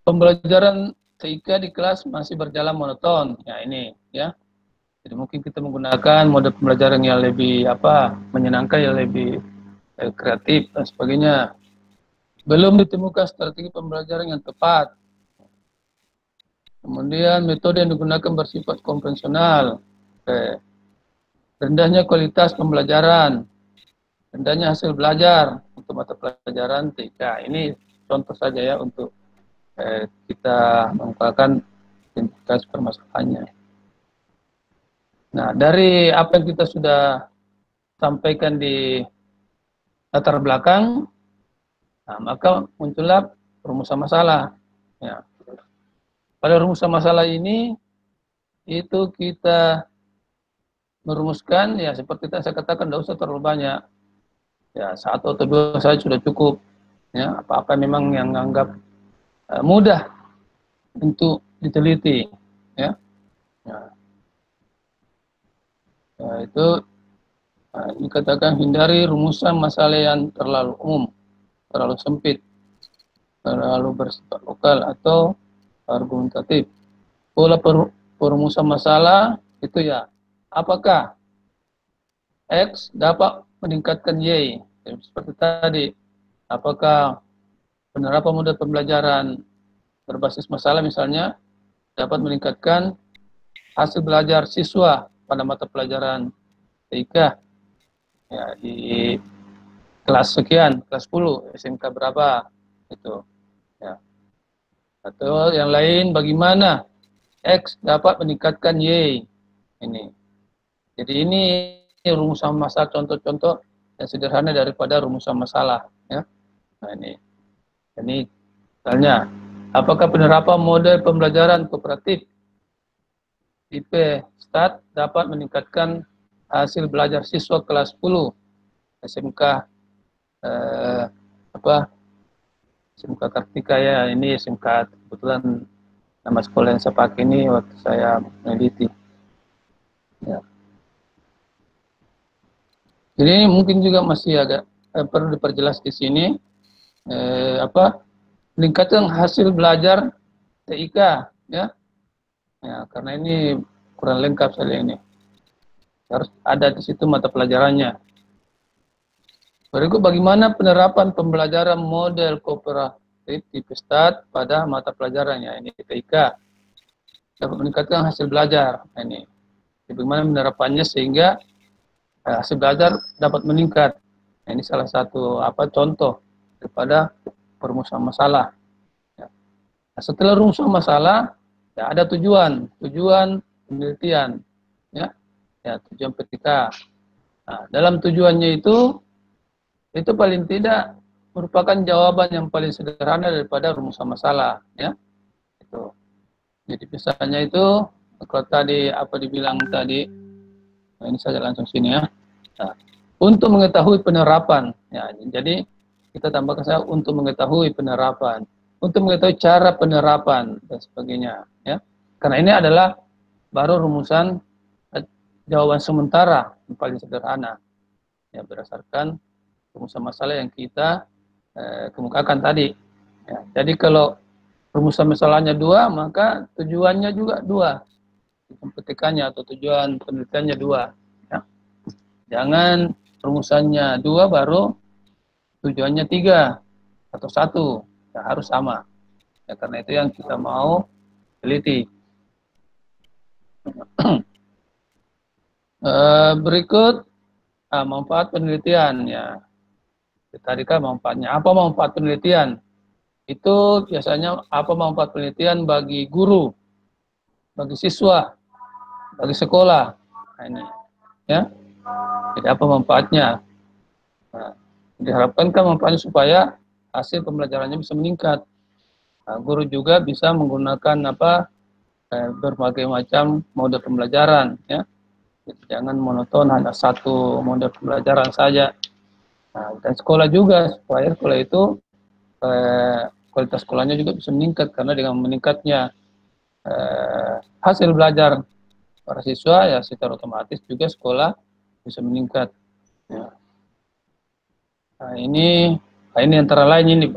pembelajaran TIK di kelas masih berjalan monoton. Ya ini ya. Jadi mungkin kita menggunakan mode pembelajaran yang lebih menyenangkan, yang lebih kreatif dan sebagainya. Belum ditemukan strategi pembelajaran yang tepat. Kemudian metode yang digunakan bersifat konvensional. Rendahnya kualitas pembelajaran, rendahnya hasil belajar untuk mata pelajaran TIK. Ini contoh saja ya untuk kita mengungkapkan identifikasi permasalahannya. Nah, dari apa yang kita sudah sampaikan di latar belakang, nah, maka muncullah rumusan masalah. Ya. Pada rumusan masalah ini, itu kita merumuskan, ya seperti yang saya katakan, tidak usah terlalu banyak. Ya, satu atau dua saja sudah cukup. Ya, apa-apa memang yang anggap mudah untuk diteliti. Ya. Ya, itu dikatakan hindari rumusan masalah yang terlalu umum, terlalu sempit, terlalu bersifat lokal atau argumentatif. Pola perumusan masalah itu ya, apakah X dapat meningkatkan Y? Seperti tadi, apakah penerapan model pembelajaran berbasis masalah misalnya dapat meningkatkan hasil belajar siswa pada mata pelajaran TIK ya, di kelas sekian, kelas 10, SMK berapa itu ya. Atau yang lain, bagaimana X dapat meningkatkan Y ini. Jadi ini rumusan masalah, contoh-contoh yang sederhana daripada rumusan masalah ya. Nah ini misalnya, apakah penerapan model pembelajaran kooperatif IP STAT dapat meningkatkan hasil belajar siswa kelas 10 SMK SMK Kartika ya, ini SMK kebetulan nama sekolah yang saya pakai ini waktu saya meneliti. Ya. Jadi mungkin juga masih agak perlu diperjelas di sini meningkatkan hasil belajar TIK ya. Ya, karena ini kurang lengkap saya ini. Harus ada di situ mata pelajarannya. Berikut bagaimana penerapan pembelajaran model kooperatif di STAT pada mata pelajarannya. Ini TIK dapat meningkatkan hasil belajar. Nah, ini bagaimana penerapannya sehingga hasil belajar dapat meningkat. Nah, ini salah satu contoh daripada perumusan masalah. Ya. Nah, setelah rumusan masalah, ya ada tujuan penelitian, ya tujuan PTK. Nah, dalam tujuannya itu paling tidak merupakan jawaban yang paling sederhana daripada rumusan masalah, ya. Itu. Jadi misalnya itu kalau tadi dibilang tadi, nah ini saja langsung sini ya. Nah, untuk mengetahui penerapan, ya. Jadi kita tambahkan saya untuk mengetahui penerapan, untuk mengetahui cara penerapan dan sebagainya, ya. Karena ini adalah baru rumusan jawaban sementara yang paling sederhana, ya berdasarkan rumusan masalah yang kita kemukakan tadi. Ya, jadi kalau rumusan masalahnya 2, maka tujuannya juga 2. Tujuan petikannya atau tujuan penelitiannya 2. Ya. Jangan rumusannya 2 baru tujuannya 3 atau 1. Ya, harus sama. Ya, karena itu yang kita mau teliti. Berikut manfaat penelitian ya. Tadi kan manfaatnya. Apa manfaat penelitian? Itu biasanya apa manfaat penelitian bagi guru, bagi siswa, bagi sekolah. Nah, ini ya. Jadi apa manfaatnya? Nah, diharapkan kan manfaatnya supaya hasil pembelajarannya bisa meningkat. Nah, guru juga bisa menggunakan berbagai macam mode pembelajaran ya. Jadi, jangan monoton hanya satu mode pembelajaran saja. Nah, dan sekolah juga supaya sekolah itu kualitas sekolahnya juga bisa meningkat karena dengan meningkatnya hasil belajar para siswa ya secara otomatis juga sekolah bisa meningkat. Ya. Nah, ini antara lain ini.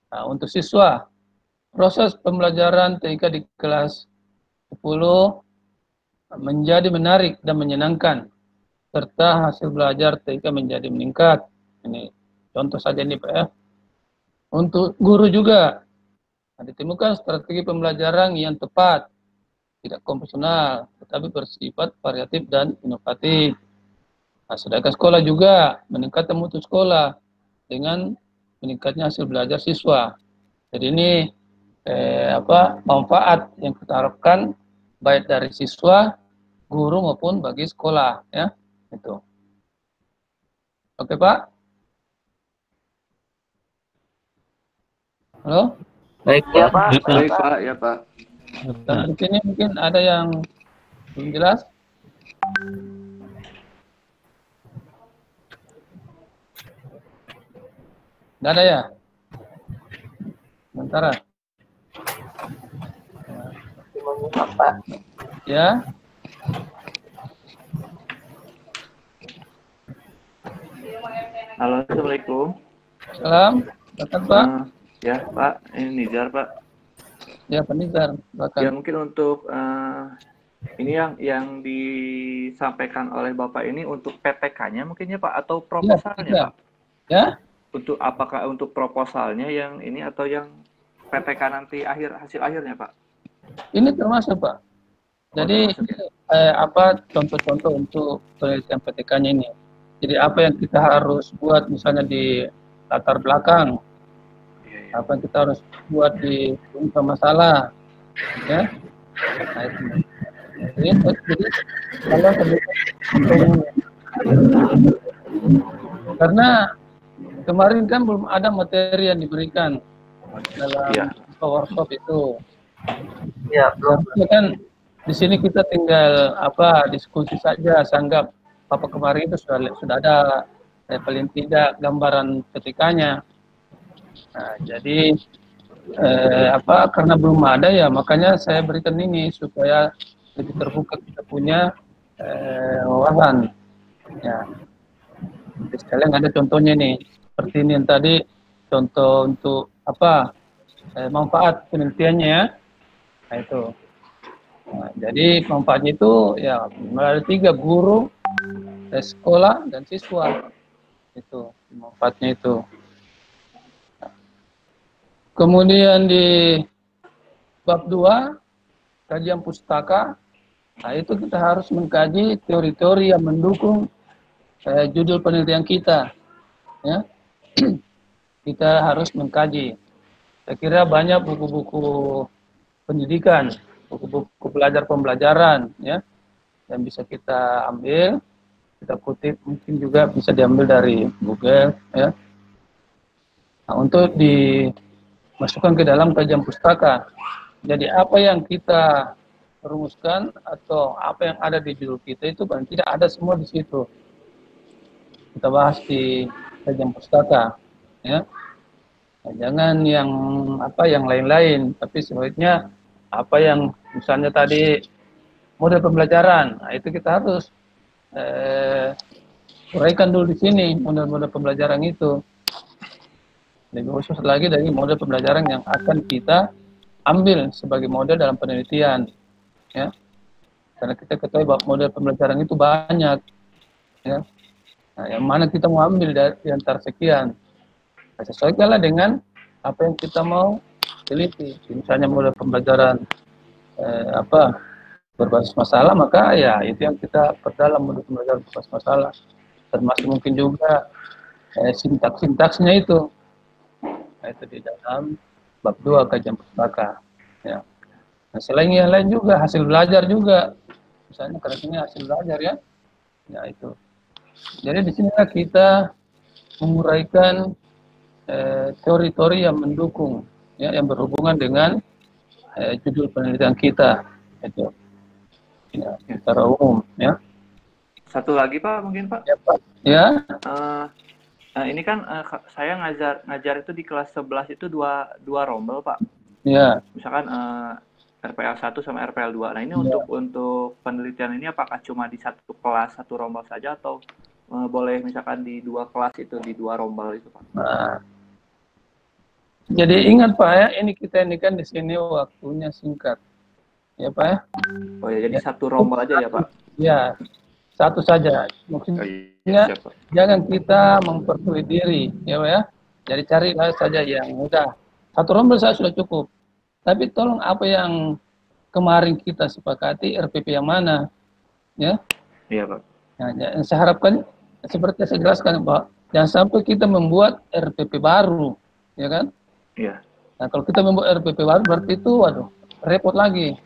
Nah, untuk siswa, proses pembelajaran TIK di kelas 10 menjadi menarik dan menyenangkan, serta hasil belajar TIK menjadi meningkat. Ini contoh saja nih Pak ya. Untuk guru juga, ditemukan strategi pembelajaran yang tepat, tidak konvensional, tetapi bersifat variatif dan inovatif. Nah, sedangkan sekolah juga meningkatkan mutu sekolah dengan meningkatnya hasil belajar siswa. Jadi ini manfaat yang kita harapkan baik dari siswa, guru maupun bagi sekolah ya. Itu. Oke, Pak? Halo? Baik, Ya, Pak. Pak. Baik, Pak. Ya, Pak. Dan di sini mungkin ada yang belum jelas. Nggak ada ya? Sementara. Ya. Halo, Assalamualaikum. Salam. Silakan, Pak. Ya, Pak. Ini Nizar, Pak. Ya, Pak Nizar. Silakan. Ya, mungkin untuk ini yang disampaikan oleh Bapak ini untuk PPK-nya mungkin ya, Pak, atau proposalnya, ya. Pak? Ya. Untuk apakah untuk proposalnya yang ini atau yang PPK nanti hasil akhirnya, Pak? Ini termasuk, Pak. Jadi contoh-contoh untuk penelitian PTK-nya ini. Jadi apa yang kita harus buat misalnya di latar belakang, apa yang kita harus buat di masalah, ya. Nah, itu. Jadi kalau karena kemarin kan belum ada materi yang diberikan dalam workshop itu. Ya, belum kan. Di sini kita tinggal diskusi saja, sanggap apa kemarin itu sudah ada paling tidak gambaran ketikanya. Nah, jadi karena belum ada ya makanya saya berikan ini supaya lebih terbuka kita punya wawasan. Ya, jadi sekalian ada contohnya nih seperti ini yang tadi contoh untuk manfaat penelitiannya ya. Nah itu. Nah, jadi manfaatnya itu ya ada 3, guru, sekolah, dan siswa. Itu manfaatnya itu. Kemudian di bab 2, kajian pustaka. Nah, itu kita harus mengkaji teori-teori yang mendukung judul penelitian kita. Ya. Kita harus mengkaji. Saya kira banyak buku-buku pendidikan, buku-buku pembelajaran ya yang bisa kita ambil, kita kutip, mungkin juga bisa diambil dari Google ya. Nah, untuk dimasukkan ke dalam kajian pustaka. Jadi apa yang kita rumuskan atau apa yang ada di judul kita itu paling tidak ada semua di situ. Kita bahas di kajian pustaka ya. Nah, jangan yang lain-lain, tapi sebaiknya apa yang misalnya tadi model pembelajaran, nah itu kita harus uraikan dulu di sini model-model pembelajaran itu. Lebih khusus lagi dari model pembelajaran yang akan kita ambil sebagai model dalam penelitian, ya. Karena kita ketahui bahwa model pembelajaran itu banyak, ya. Nah, yang mana kita mau ambil dari antara sekian, nah, sesuaikanlah dengan apa yang kita mau teliti. Misalnya model pembelajaran berbasis masalah, maka ya itu yang kita perdalam modul pembelajaran berbasis masalah, termasuk mungkin juga sintaks-sintaksnya itu. Nah, itu di dalam bab 2 kajian pustaka. Ya. Nah, selain yang lain juga hasil belajar juga, misalnya karena ini hasil belajar ya. Ya itu. Jadi di sinilah kita menguraikan teori-teori yang mendukung, ya, yang berhubungan dengan judul penelitian kita. Itu. Ya, secara umum, ya. Satu lagi Pak, mungkin Pak. Ya, Pak. Ya. Ini kan saya ngajar itu di kelas 11 itu dua rombel Pak. Ya. Misalkan RPL 1 sama RPL 2. Nah ini Ya. untuk penelitian ini apakah cuma di satu kelas satu rombel saja atau boleh misalkan di dua kelas itu di dua rombel itu Pak? Nah, jadi ingat Pak ya, ini kan di sini waktunya singkat, ya Pak ya. Oh ya, jadi satu rombel aja ya Pak? Ya, satu saja. Maksudnya jangan kita mempersulit diri, ya Pak ya. Jadi carilah saja yang mudah. Satu rombel saya sudah cukup. Tapi tolong apa yang kemarin kita sepakati, RPP yang mana, ya? Iya Pak. Nah, yang saya harapkan seperti saya jelaskan Pak, jangan sampai kita membuat RPP baru, ya kan? Iya. Nah, kalau kita membuat RPP baru berarti itu, waduh, repot lagi.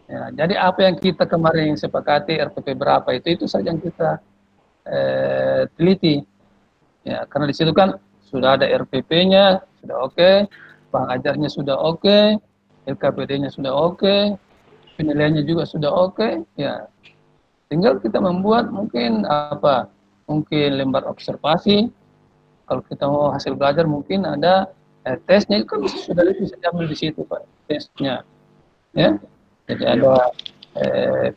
Ya, jadi apa yang kita kemarin sepakati RPP berapa itu saja yang kita teliti. Ya, karena di situ kan sudah ada RPP-nya, sudah oke, pengajarnya sudah oke, LKPD-nya sudah oke, penilaiannya juga sudah oke. Ya, tinggal kita membuat mungkin apa? Mungkin lembar observasi. Kalau kita mau hasil belajar mungkin ada tesnya, itu kan sudah bisa diambil di situ Pak, tesnya. Ya. Jadi ada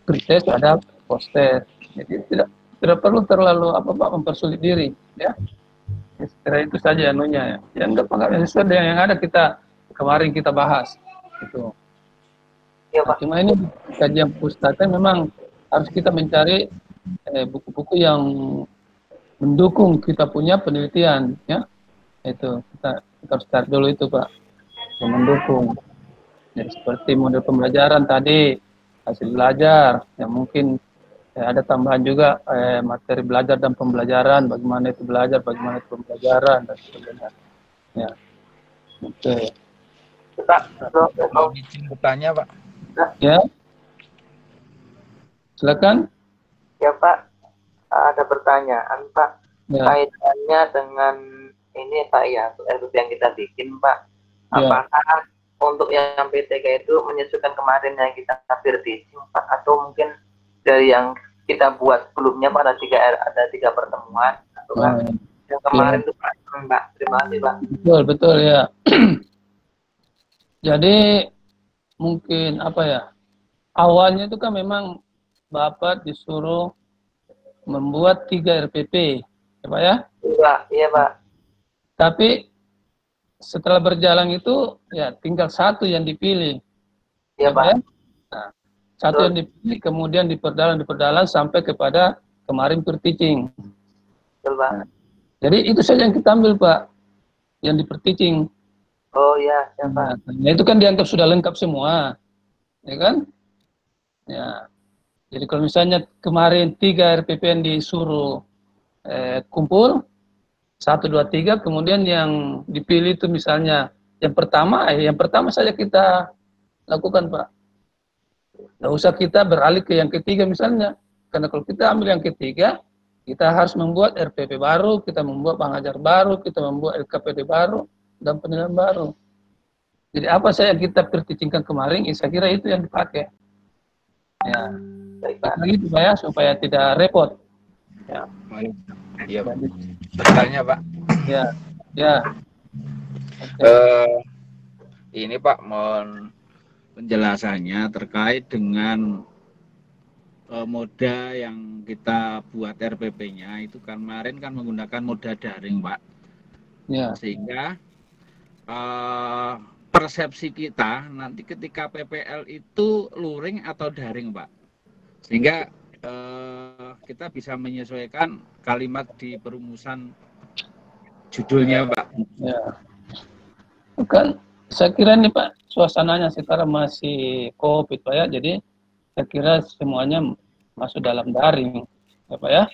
pre-test, ada post-test. Jadi tidak perlu terlalu mempersulit diri, ya. Sekira itu saja anunya ya. Yang enggak sesuai dengan yang ada kemarin kita bahas. Itu. Ya, Pak. Nah, cuma ini kajian pustaka memang harus kita mencari buku-buku yang mendukung kita punya penelitian, ya. Itu kita harus start dulu itu Pak, yang mendukung. Jadi seperti model pembelajaran tadi, hasil belajar, yang mungkin ada tambahan juga materi belajar dan pembelajaran, bagaimana itu belajar, bagaimana itu pembelajaran, dan sebagainya. Ya. Oke. Pak, mau izin bertanya Pak? Ya. Silakan. Ya Pak, ada pertanyaan Pak. Ya. Kaitannya dengan ini Pak ya, RPP yang kita bikin Pak. Ya. Apakah untuk yang PTK itu menyesuaikan kemarin yang kita teaching Pak, atau mungkin dari yang kita buat sebelumnya Pak, ada tiga pertemuan atau yang kemarin itu Pak? Terima kasih Pak. Betul ya. Jadi mungkin apa ya, awalnya itu kan memang Bapak disuruh membuat 3 RPP, ya Pak ya? Iya Pak. Tapi setelah berjalan itu ya tinggal satu yang dipilih. Iya Pak. Ya? Nah, satu yang dipilih kemudian diperdalam sampai kepada kemarin per-teaching. Betul Pak. Nah, jadi itu saja yang kita ambil Pak, yang di-per-teaching. Oh iya, ya Pak. Nah, itu kan dianggap sudah lengkap semua, ya kan? Ya. Jadi kalau misalnya kemarin 3 RPP yang disuruh kumpul 1, 2, 3, kemudian yang dipilih itu misalnya yang pertama saja kita lakukan Pak. Nggak usah kita beralih ke yang ketiga misalnya, karena kalau kita ambil yang ketiga, kita harus membuat RPP baru, kita membuat pengajar baru, kita membuat LKPD baru, dan penilaian baru. Jadi apa saja yang kita pertimbangkan kemarin, saya kira itu yang dipakai. Ya, baik Pak. Lagi supaya tidak repot. Ya. Iya Pak. Bertanya Pak. Ya. Okay. Ini Pak, mohon penjelasannya terkait dengan moda yang kita buat RPP-nya itu kan kemarin kan menggunakan moda daring Pak. Ya. Sehingga persepsi kita nanti ketika PPL itu luring atau daring Pak. Sehingga kita bisa menyesuaikan kalimat di perumusan judulnya Pak. Ya. Bukan, saya kira nih Pak, suasananya sekarang masih COVID Pak ya, jadi saya kira semuanya masuk dalam daring, ya Pak ya.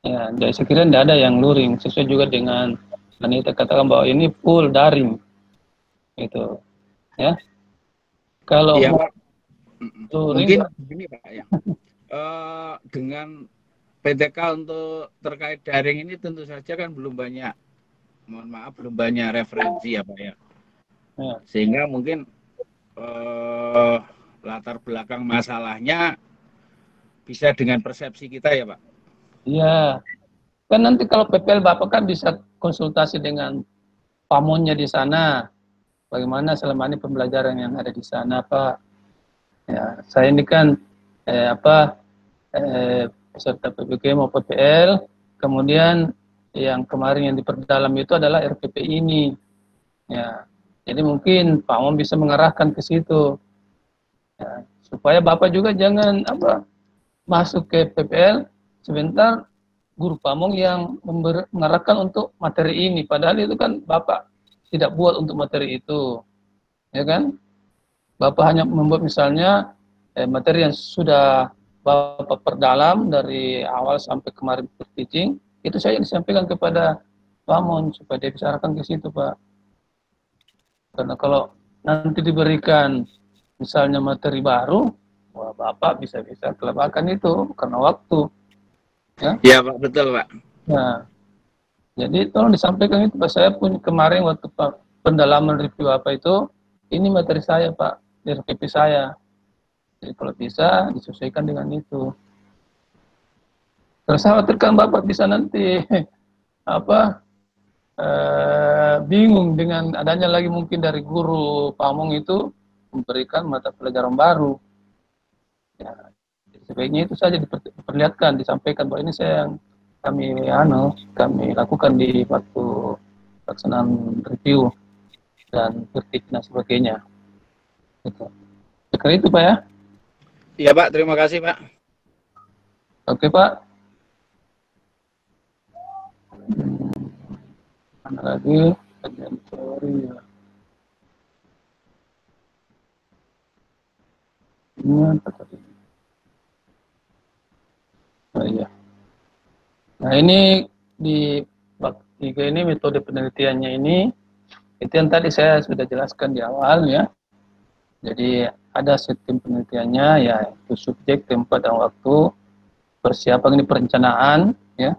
Ya, jadi saya kira tidak ada yang luring, sesuai juga dengan Anita katakan bahwa ini full daring, gitu, ya. Kalau Iya, mau Pak. luring, Mungkin begini Pak ya. Dengan PTK untuk terkait daring ini tentu saja kan belum banyak, mohon maaf, belum banyak referensi ya Pak ya. ya. Sehingga mungkin latar belakang masalahnya bisa dengan persepsi kita ya Pak. Iya, kan nanti kalau PPL Bapak kan bisa konsultasi dengan pamonnya di sana, bagaimana selama ini pembelajaran yang ada di sana Pak. Ya, saya ini kan peserta PPK mau PPL, kemudian yang kemarin yang diperdalam itu adalah RPP ini. Ya, jadi mungkin Pak Mon bisa mengarahkan ke situ. Ya, supaya Bapak juga jangan masuk ke PPL sebentar guru pamong yang mengarahkan untuk materi ini, padahal itu kan Bapak tidak buat untuk materi itu, ya kan? Bapak hanya membuat misalnya materi yang sudah Bapak perdalam dari awal sampai kemarin teaching, itu saya disampaikan kepada pamong supaya dia bisa arahkan ke situ Pak. Karena kalau nanti diberikan misalnya materi baru, wah Bapak bisa-bisa kelewatan itu karena waktu. Ya, ya Pak, betul Pak. Nah, jadi tolong disampaikan itu Pak. Saya pun kemarin waktu Pak pendalaman review apa itu, ini materi saya Pak, RPP saya. Jadi kalau bisa disesuaikan dengan itu. Terus saya khawatirkan Bapak bisa nanti bingung dengan adanya lagi mungkin dari guru pamong itu memberikan mata pelajaran baru. Ya, sebaiknya itu saja diperlihatkan, disampaikan bahwa ini saya yang kami lakukan di waktu pelaksanaan review dan kritik dan sebagainya. Gitu. Sekali itu Pak ya. Iya Pak, terima kasih Pak. Oke Pak. Mana lagi? Kajian teori ya. Ini apa tadi? Oh iya. Nah ini di bab 3 ini metode penelitiannya ini, itu yang tadi saya sudah jelaskan di awal ya. Jadi ada sistem penelitiannya, yaitu subjek, tempat, dan waktu, persiapan ini perencanaan, ya,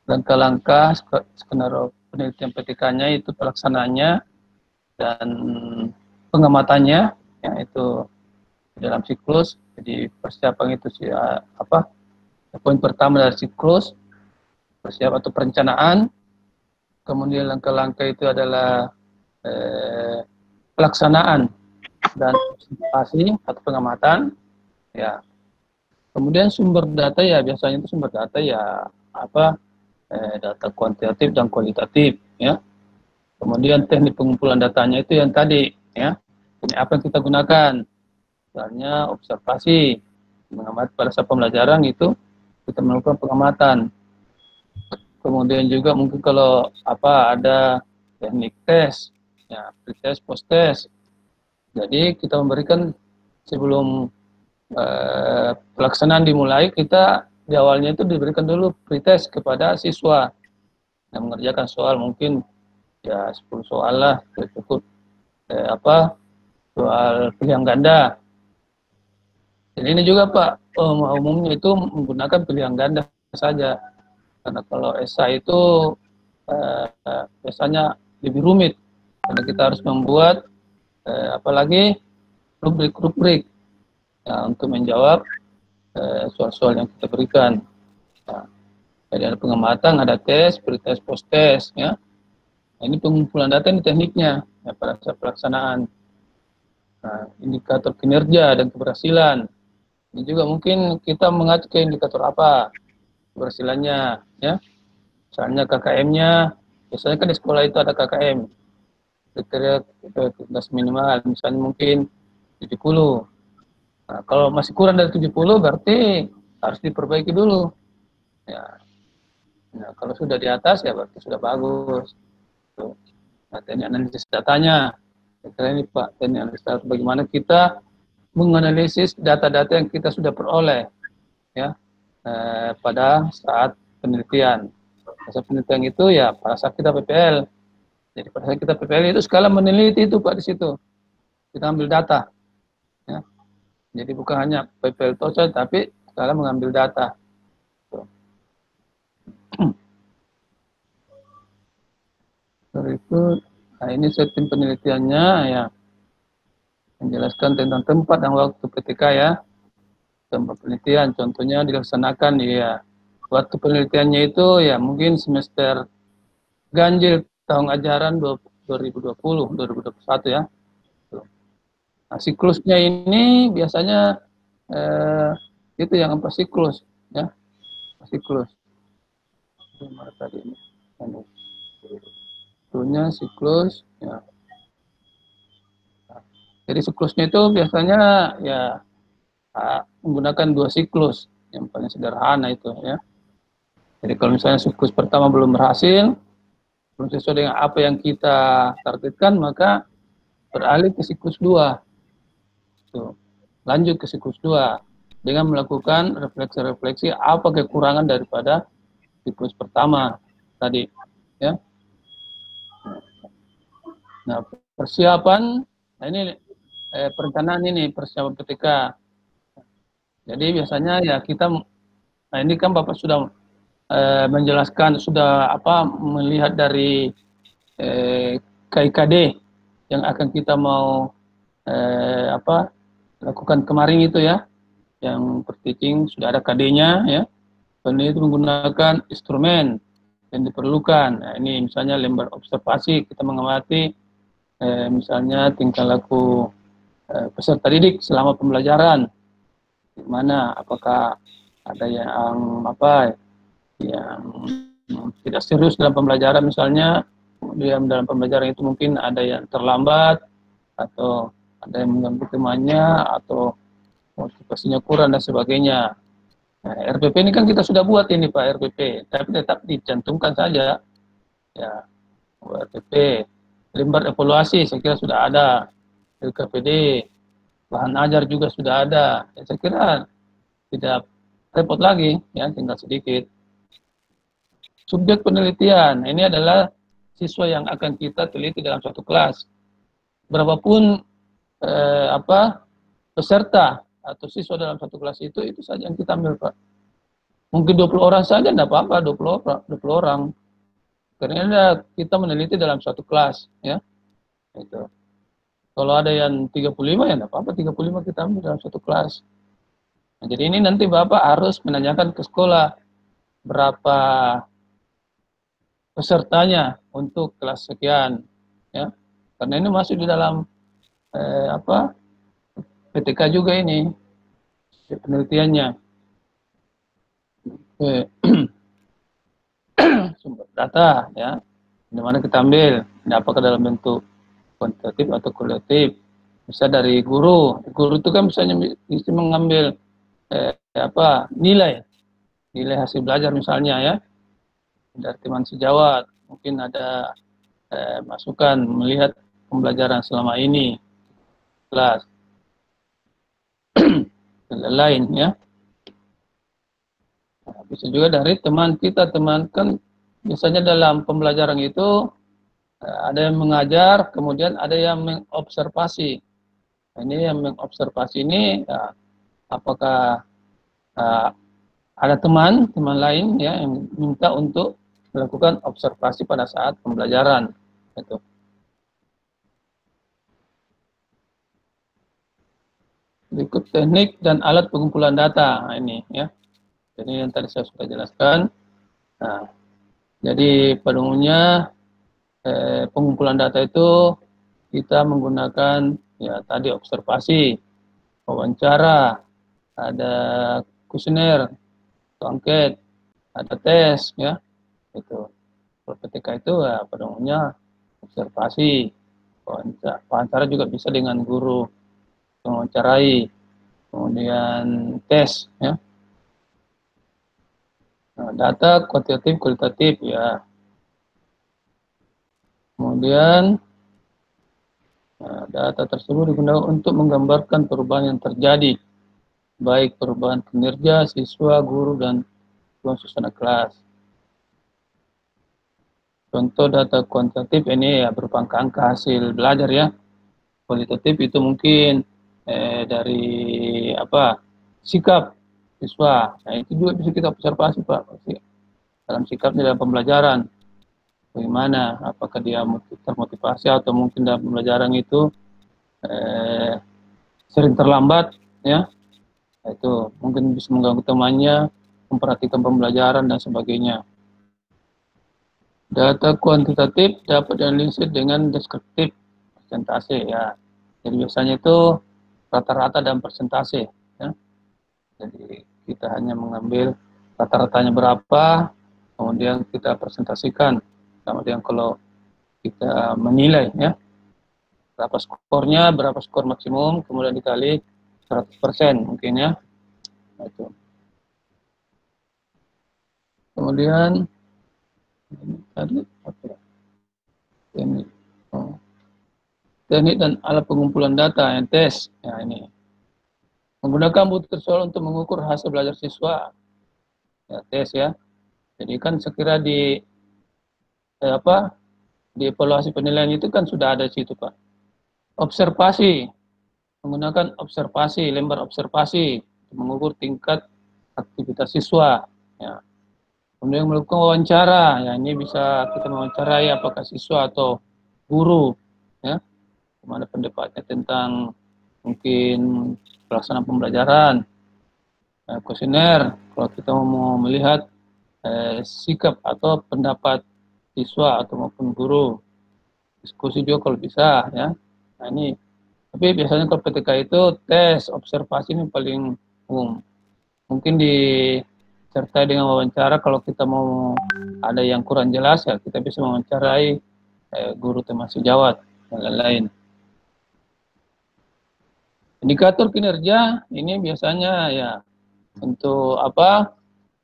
langkah-langkah skenario penelitian PTK-nya itu pelaksanaannya dan pengamatannya, yaitu dalam siklus. Jadi persiapan itu poin pertama dari siklus, persiapan atau perencanaan, kemudian langkah-langkah itu adalah pelaksanaan dan observasi atau pengamatan, ya. Kemudian sumber data ya biasanya itu sumber data ya data kuantitatif dan kualitatif, ya. Kemudian teknik pengumpulan datanya itu yang tadi, ya. Ini apa yang kita gunakan? Misalnya observasi, mengamati pada saat pembelajaran itu kita melakukan pengamatan. Kemudian juga mungkin kalau ada teknik tes, ya, pre-test, post-test. Jadi kita memberikan sebelum pelaksanaan dimulai, kita di awalnya itu diberikan dulu pre-test kepada siswa yang mengerjakan soal mungkin ya 10 soal lah, cukup soal pilihan ganda. Jadi ini juga Pak, umumnya itu menggunakan pilihan ganda saja, karena kalau esai itu biasanya lebih rumit karena kita harus membuat apalagi rubrik-rubrik ya, untuk menjawab soal-soal yang kita berikan. Nah, jadi ada pengamatan, ada tes, pre-tes, post-tes, ya. Nah, ini pengumpulan data ini tekniknya ya, pada saat pelaksanaan. Nah, indikator kinerja dan keberhasilan. Ini juga mungkin kita mengacu ke indikator apa keberhasilannya, ya. Misalnya KKM-nya, biasanya kan di sekolah itu ada KKM. Kriteria tugas minimal, misalnya mungkin 70. Nah, kalau masih kurang dari 70 berarti harus diperbaiki dulu. Ya. Nah, kalau sudah di atas ya berarti sudah bagus. Tuh. Nah, teknik analisis datanya. Kira ini Pak, teknik analisis data bagaimana kita menganalisis data-data yang kita sudah peroleh ya pada saat penelitian. Pada saat penelitian itu ya pada saat kita PPL. Jadi pada saat kita PPL itu skala meneliti itu Pak di situ. Kita ambil data. Ya. Jadi bukan hanya PPL total tapi skala mengambil data. Itu, nah ini setting penelitiannya ya, menjelaskan tentang tempat dan waktu PTK ya, tempat penelitian, contohnya dilaksanakan ya, waktu penelitiannya itu ya mungkin semester ganjil tahun ajaran 2020-2021 ya. Nah, siklusnya ini biasanya itu yang 4 siklus ya, siklus. Mana tadi ini? Sebetulnya siklus ya. Jadi siklusnya itu biasanya ya menggunakan 2 siklus yang paling sederhana itu ya. Jadi kalau misalnya siklus pertama belum berhasil, belum sesuai dengan apa yang kita targetkan, maka beralih ke siklus 2. Tuh. Lanjut ke siklus 2 dengan melakukan refleksi-refleksi apa kekurangan daripada siklus pertama tadi ya. Nah, persiapan, nah ini perencanaan ini, persiapan PTK. Jadi biasanya ya kita, nah ini kan Bapak sudah menjelaskan, sudah melihat dari KIKD yang akan kita mau lakukan kemarin itu ya, yang per-teaching sudah ada KD-nya ya. Dan itu menggunakan instrumen yang diperlukan. Nah, ini misalnya lembar observasi, kita mengamati misalnya tingkah laku peserta didik selama pembelajaran, di mana apakah ada yang yang tidak serius dalam pembelajaran misalnya, kemudian dalam pembelajaran itu mungkin ada yang terlambat atau ada yang mengganggu temannya atau motivasinya kurang dan sebagainya. Nah, RPP ini kan kita sudah buat ini Pak RPP, tapi tetap dicantumkan saja ya RPP. Lembar evaluasi saya kira sudah ada, LKPD, bahan ajar juga sudah ada. Ya, saya kira tidak repot lagi, ya tinggal sedikit. Subjek penelitian, ini adalah siswa yang akan kita teliti dalam suatu kelas. Berapapun peserta atau siswa dalam satu kelas itu saja yang kita ambil Pak. Mungkin 20 orang saja tidak apa-apa, 20 orang. Karena kita meneliti dalam suatu kelas, ya. Itu. Kalau ada yang 35 ya tidak apa-apa, 35 kita ambil dalam satu kelas. Nah, jadi ini nanti Bapak harus menanyakan ke sekolah berapa pesertanya untuk kelas sekian, ya. Karena ini masuk di dalam PTK juga ini penelitiannya. Sumber data ya, di mana kita ambil, apakah dalam bentuk kuantitatif atau kualitatif. Bisa dari guru itu kan bisa mengambil nilai hasil belajar misalnya ya, dari teman sejawat, mungkin ada masukan melihat pembelajaran selama ini kelas dan lain ya. Nah, bisa juga dari teman kita, teman kan biasanya dalam pembelajaran itu ada yang mengajar, kemudian ada yang mengobservasi. Nah, ini yang mengobservasi ini ya, apakah ada teman lain ya yang minta untuk melakukan observasi pada saat pembelajaran itu. Berikut teknik dan alat pengumpulan data. Nah, ini ya. Jadi yang tadi saya sudah jelaskan. Nah, jadi pada umumnya pengumpulan data itu kita menggunakan ya tadi observasi, wawancara, ada kuesioner, angket, ada tes ya. Itu. Kalau PTK itu ya pada umumnya observasi, wawancara juga bisa dengan guru mewawancarai, kemudian tes ya. Nah, data kuantitatif, kualitatif ya. Kemudian Nah, data tersebut digunakan untuk menggambarkan perubahan yang terjadi, baik perubahan kinerja siswa, guru, dan suasana kelas. Contoh data kuantitatif ini ya berupa angka-angka hasil belajar ya. Kualitatif itu mungkin dari sikap siswa. Nah, itu juga bisa kita observasi Pak, dalam sikapnya dalam pembelajaran. Bagaimana, apakah dia termotivasi atau mungkin dalam pembelajaran itu sering terlambat ya. Nah, itu mungkin bisa mengganggu temannya, memperhatikan pembelajaran dan sebagainya. Data kuantitatif dapat dianalisis dengan deskriptif persentase ya. Jadi biasanya itu rata-rata dan persentase ya. Jadi kita hanya mengambil rata-ratanya berapa, kemudian kita presentasikan. Kemudian kalau kita menilai ya, berapa skornya, berapa skor maksimum, kemudian dikali 100% mungkin ya. Nah, itu. Kemudian ini tadi apa ya? Teknik dan alat pengumpulan data yang tes. Ya, ini menggunakan butir soal untuk mengukur hasil belajar siswa. Ya, tes ya. Jadi kan sekira di di evaluasi penilaian itu kan sudah ada di situ Pak. Observasi, menggunakan observasi, lembar observasi untuk mengukur tingkat aktivitas siswa. Ya. Kemudian melakukan wawancara, ya ini bisa kita mewawancarai apakah siswa atau guru, ya, bagaimana pendapatnya tentang mungkin pelaksanaan pembelajaran. Kuesioner, kalau kita mau melihat sikap atau pendapat siswa atau maupun guru. Diskusi juga kalau bisa ya. Nah ini, tapi biasanya kalau PTK itu tes observasi ini paling umum. Mungkin disertai dengan wawancara kalau kita mau ada yang kurang jelas ya kita bisa mewawancarai guru teman sejawat dan lain-lain. Indikator kinerja ini biasanya ya untuk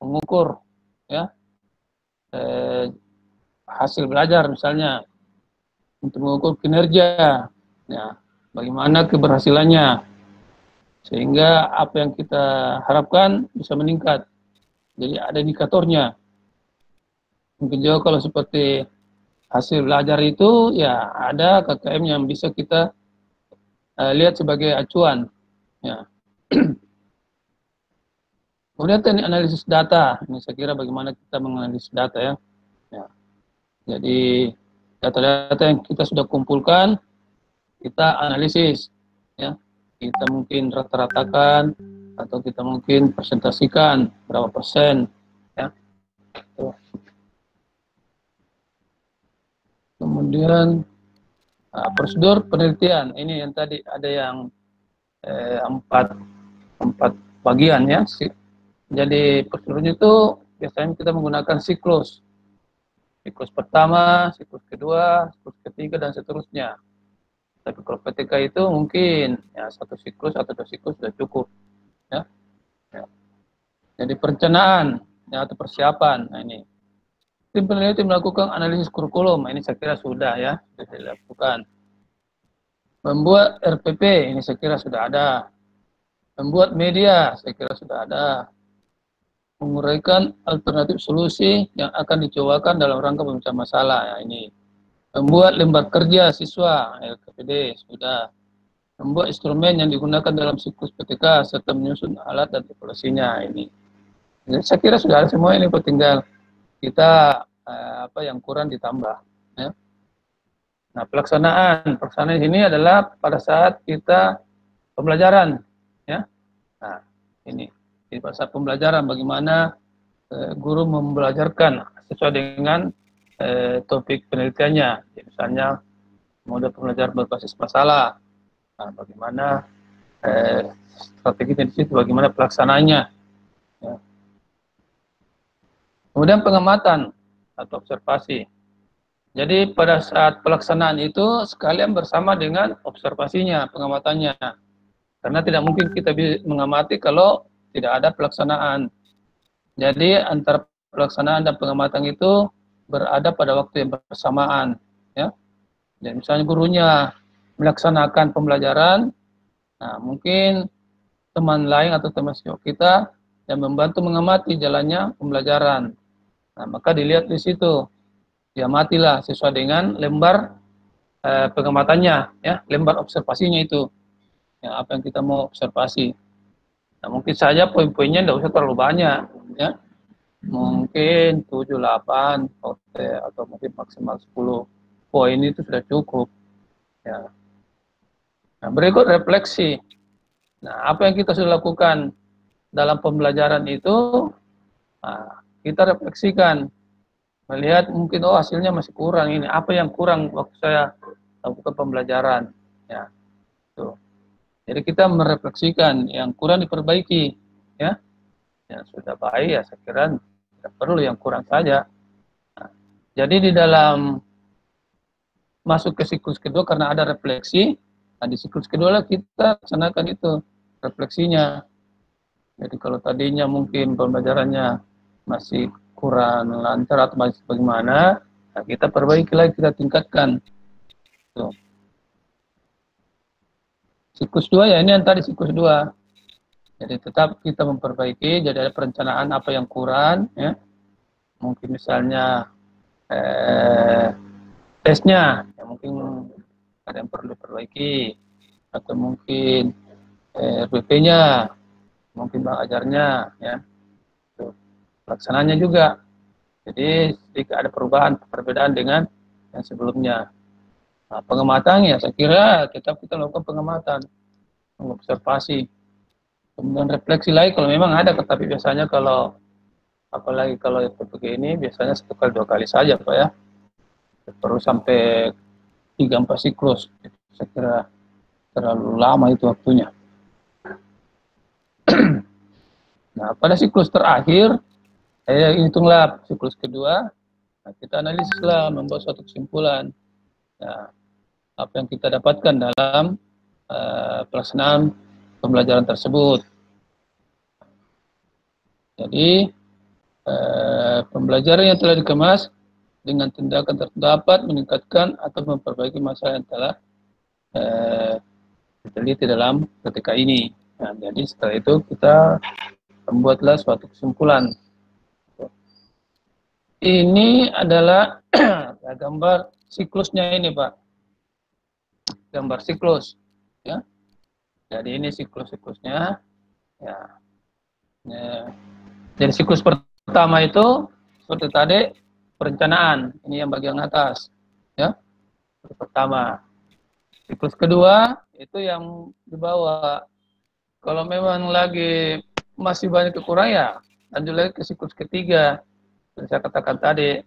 mengukur ya hasil belajar misalnya untuk mengukur kinerja ya bagaimana keberhasilannya sehingga apa yang kita harapkan bisa meningkat. Jadi ada indikatornya. Mungkin juga kalau seperti hasil belajar itu ya ada KKM yang bisa kita lihat sebagai acuan ya. Kemudian teknik analisis data, ini saya kira bagaimana kita menganalisis data ya. Jadi data-data yang kita sudah kumpulkan, kita analisis ya. Kita mungkin rata-ratakan atau kita mungkin presentasikan berapa persen ya. Kemudian prosedur penelitian, ini yang tadi ada yang 4 bagian ya. Jadi prosedurnya itu biasanya kita menggunakan siklus. Siklus pertama, siklus kedua, siklus ketiga, dan seterusnya. Tapi kalau PTK itu mungkin ya 1 siklus atau 2 siklus sudah cukup. Ya. Jadi perencanaan ya, atau persiapan. Nah ini. Tim peneliti melakukan analisis kurikulum. Nah, ini saya kira sudah ya, sudah dilakukan. Membuat RPP, ini saya kira sudah ada. Membuat media, saya kira sudah ada. Menguraikan alternatif solusi yang akan dicobakan dalam rangka pemecah masalah. Ya, ini. Membuat lembar kerja siswa, LKPD, sudah. Membuat instrumen yang digunakan dalam siklus PTK, serta menyusun alat dan evaluasinya. Ini. Jadi, saya kira sudah ada semua ini, tinggal kita yang kurang ditambah. Ya. Nah, pelaksanaan ini adalah pada saat kita pembelajaran. Ya. Nah, ini. Jadi pada saat pembelajaran bagaimana guru membelajarkan sesuai dengan topik penelitiannya. Jadi, misalnya model pembelajaran berbasis masalah. Nah, bagaimana strateginya di situ, bagaimana pelaksananya. Ya. Kemudian pengamatan atau observasi. Jadi pada saat pelaksanaan itu sekalian bersama dengan observasinya, pengamatannya. Karena tidak mungkin kita bisa mengamati kalau tidak ada pelaksanaan. Jadi antara pelaksanaan dan pengamatan itu berada pada waktu yang bersamaan. Ya. Jadi misalnya gurunya melaksanakan pembelajaran, nah mungkin teman lain atau teman sejauh kita yang membantu mengamati jalannya pembelajaran. Nah, maka dilihat di situ, diamatilah sesuai dengan lembar pengamatannya, ya, lembar observasinya itu, ya, apa yang kita mau observasi. Nah, mungkin saja poin-poinnya tidak usah terlalu banyak, ya, mungkin 7, 8, atau mungkin maksimal 10 poin itu sudah cukup. Ya. Nah, berikut refleksi. Nah, apa yang kita sudah lakukan dalam pembelajaran itu, nah, kita refleksikan, melihat mungkin hasilnya masih kurang ini, apa yang kurang waktu saya lakukan pembelajaran, ya. Tuh. Jadi kita merefleksikan yang kurang diperbaiki, ya. Yang sudah baik ya saya kira tidak perlu yang kurang saja. Nah, jadi di dalam masuk ke siklus kedua karena ada refleksi. Nah, di siklus kedua lah kita laksanakan itu refleksinya. Jadi kalau tadinya mungkin pembelajarannya masih kurang lancar atau masih bagaimana, nah kita perbaiki lagi, kita tingkatkan. Tuh. Siklus 2 ya ini yang tadi siklus 2. Jadi tetap kita memperbaiki, jadi ada perencanaan apa yang kurang, ya. Mungkin misalnya tesnya, ya mungkin ada yang perlu diperbaiki, atau mungkin RBP-nya, mungkin bang ajarnya, ya, pelaksananya juga. Jadi jika ada perbedaan dengan yang sebelumnya. Nah, pengamatan ya saya kira tetap kita lakukan pengamatan, mengobservasi, kemudian refleksi lagi kalau memang ada. Tapi biasanya kalau apalagi kalau PPG ini biasanya 1 kali 2 kali saja Pak, ya. Perlu sampai 3-4 siklus. Saya kira terlalu lama itu waktunya. Nah, pada siklus terakhir, hitunglah siklus kedua, nah, kita analisislah, membuat suatu kesimpulan. Nah, apa yang kita dapatkan dalam pelaksanaan pembelajaran tersebut. Jadi, pembelajaran yang telah dikemas dengan tindakan terdapat meningkatkan atau memperbaiki masalah yang telah diteliti dalam PTK ini. Nah, jadi setelah itu kita membuatlah suatu kesimpulan. Ini adalah gambar siklusnya ini Pak. Gambar siklus, ya. Jadi ini siklusnya, ya. Jadi siklus pertama itu seperti tadi perencanaan, ini yang bagian atas, ya. Pertama. Siklus kedua itu yang di bawah. Kalau memang lagi masih banyak kekurangan ya lanjut lagi ke siklus ketiga. Seperti saya katakan tadi,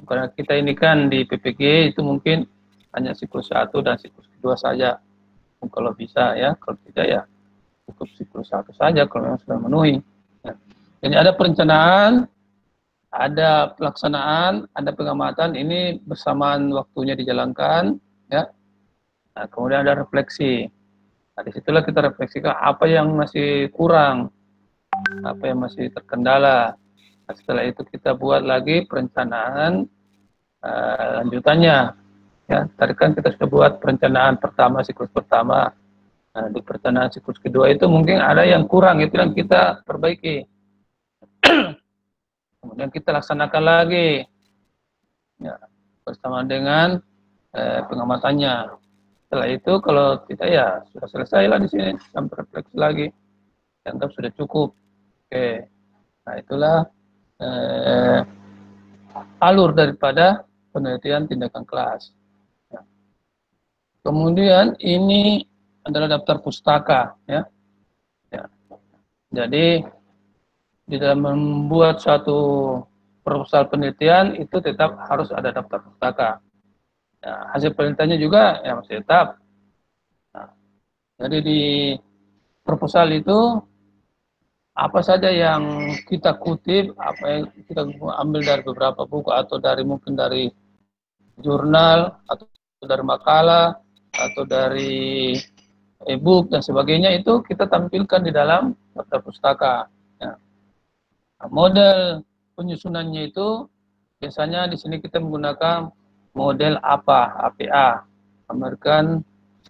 karena kita ini kan di PPG itu mungkin hanya siklus 1 dan siklus kedua saja. Kalau bisa ya, kalau tidak ya cukup siklus 1 saja kalau memang sudah memenuhi. Ya. Jadi ada perencanaan, ada pelaksanaan, ada pengamatan, ini bersamaan waktunya dijalankan, ya. Nah, kemudian ada refleksi. Nah, disitulah kita refleksikan apa yang masih kurang, apa yang masih terkendala. Nah, setelah itu kita buat lagi perencanaan lanjutannya. Ya, tadi kan kita sudah buat perencanaan pertama, siklus pertama. Nah, di perencanaan siklus kedua itu mungkin ada yang kurang, itu yang kita perbaiki. Kemudian kita laksanakan lagi, ya, bersama dengan pengamatannya. Setelah itu kalau kita ya sudah selesai lah di sini, sampai refleksi lagi, dianggap sudah cukup. Oke, nah itulah alur daripada penelitian tindakan kelas. Ya. Kemudian ini adalah daftar pustaka, ya. Ya. Jadi di dalam membuat suatu proposal penelitian itu tetap harus ada daftar pustaka. Ya, hasil penelitiannya juga ya masih tetap. Nah, jadi di proposal itu apa saja yang kita kutip, apa yang kita ambil dari beberapa buku atau dari mungkin dari jurnal atau dari makalah atau dari e-book dan sebagainya, itu kita tampilkan di dalam daftar pustaka. Ya. Nah, model penyusunannya itu biasanya di sini kita menggunakan model APA, American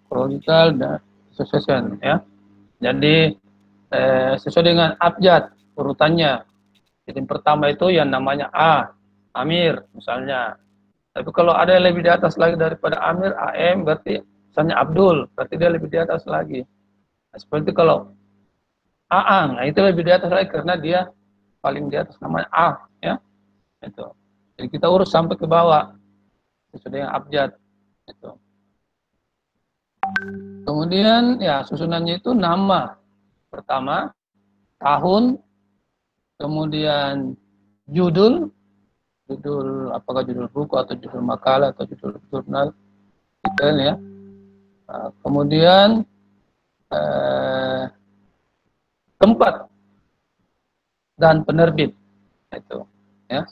chronological dan succession ya. Jadi sesuai dengan abjad urutannya. Jadi yang pertama itu yang namanya A, Amir misalnya. Tapi kalau ada yang lebih di atas lagi daripada Amir, AM berarti misalnya Abdul, berarti dia lebih di atas lagi. Nah, seperti kalau Aang, nah itu lebih di atas lagi karena dia paling di atas namanya A ya. Itu. Jadi kita urus sampai ke bawah sesuai dengan abjad itu. Kemudian ya susunannya itu nama pertama, tahun, kemudian judul apakah judul buku atau judul makalah atau judul jurnal detail ya. Nah, kemudian tempat dan penerbit itu ya.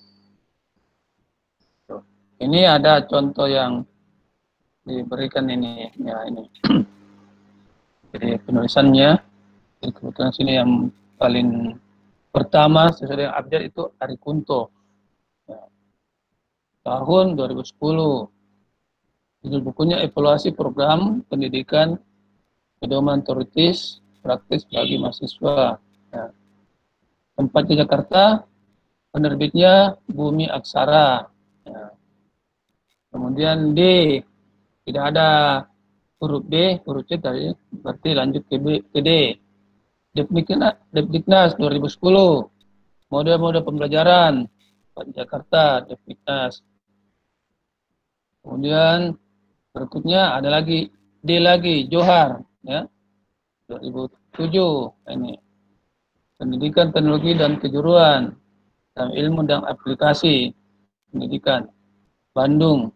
Ini ada contoh yang diberikan ini ya ini. Jadi penulisannya jadi kebetulan sini yang paling pertama sesuai dengan abjad itu Arikunto ya. Tahun 2010. Judul bukunya Evaluasi Program Pendidikan Pedoman Teoritis Praktis bagi Mahasiswa ya. Tempatnya Jakarta, penerbitnya Bumi Aksara ya. Kemudian D, tidak ada huruf B, huruf C tadi, berarti lanjut ke D. Depdiknas 2010, mode pembelajaran Jakarta, Depdiknas. Kemudian berikutnya ada lagi D lagi, Johar, ya, 2007, ini Pendidikan Teknologi dan Kejuruan dalam Ilmu dan Aplikasi Pendidikan, Bandung,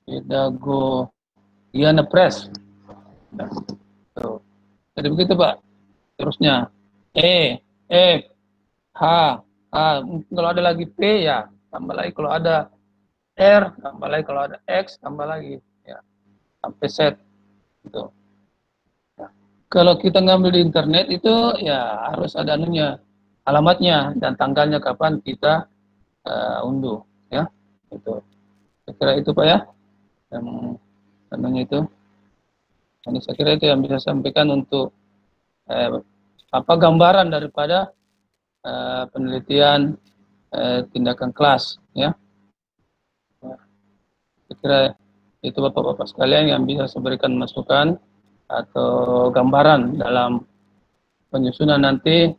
Pedagogiana Press. Nah, jadi begitu Pak. Terusnya E, F, H, kalau ada lagi P ya tambah lagi, kalau ada R tambah lagi, kalau ada X tambah lagi ya sampai Z gitu. Nah, kalau kita ngambil di internet itu ya harus ada anunya, alamatnya dan tanggalnya kapan kita unduh ya itu. Saya kira itu Pak ya yang anunya itu. Ini saya kira itu yang bisa sampaikan untuk gambaran daripada penelitian tindakan kelas ya. Saya kira itu Bapak-bapak sekalian yang bisa saya berikan masukan atau gambaran dalam penyusunan nanti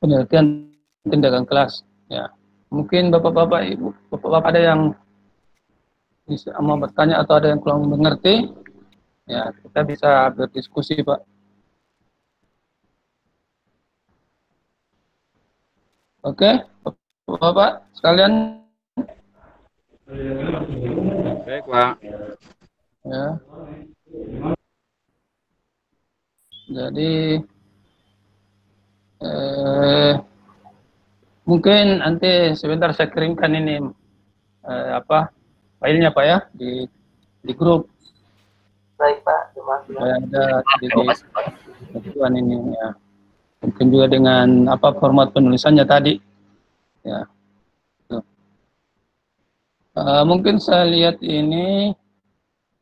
penelitian tindakan kelas ya. Mungkin Bapak-bapak Ibu, Bapak-bapak ada yang bisa mau bertanya atau ada yang kurang mengerti, ya kita bisa berdiskusi Pak. Oke, Bapak sekalian. Baik Pak. Ya. Jadi mungkin nanti sebentar saya kirimkan ini filenya Pak ya di grup. Baik Pak, terima kasih. Ada di tujuan ini ya. Mungkin juga dengan format penulisannya tadi ya. Mungkin saya lihat ini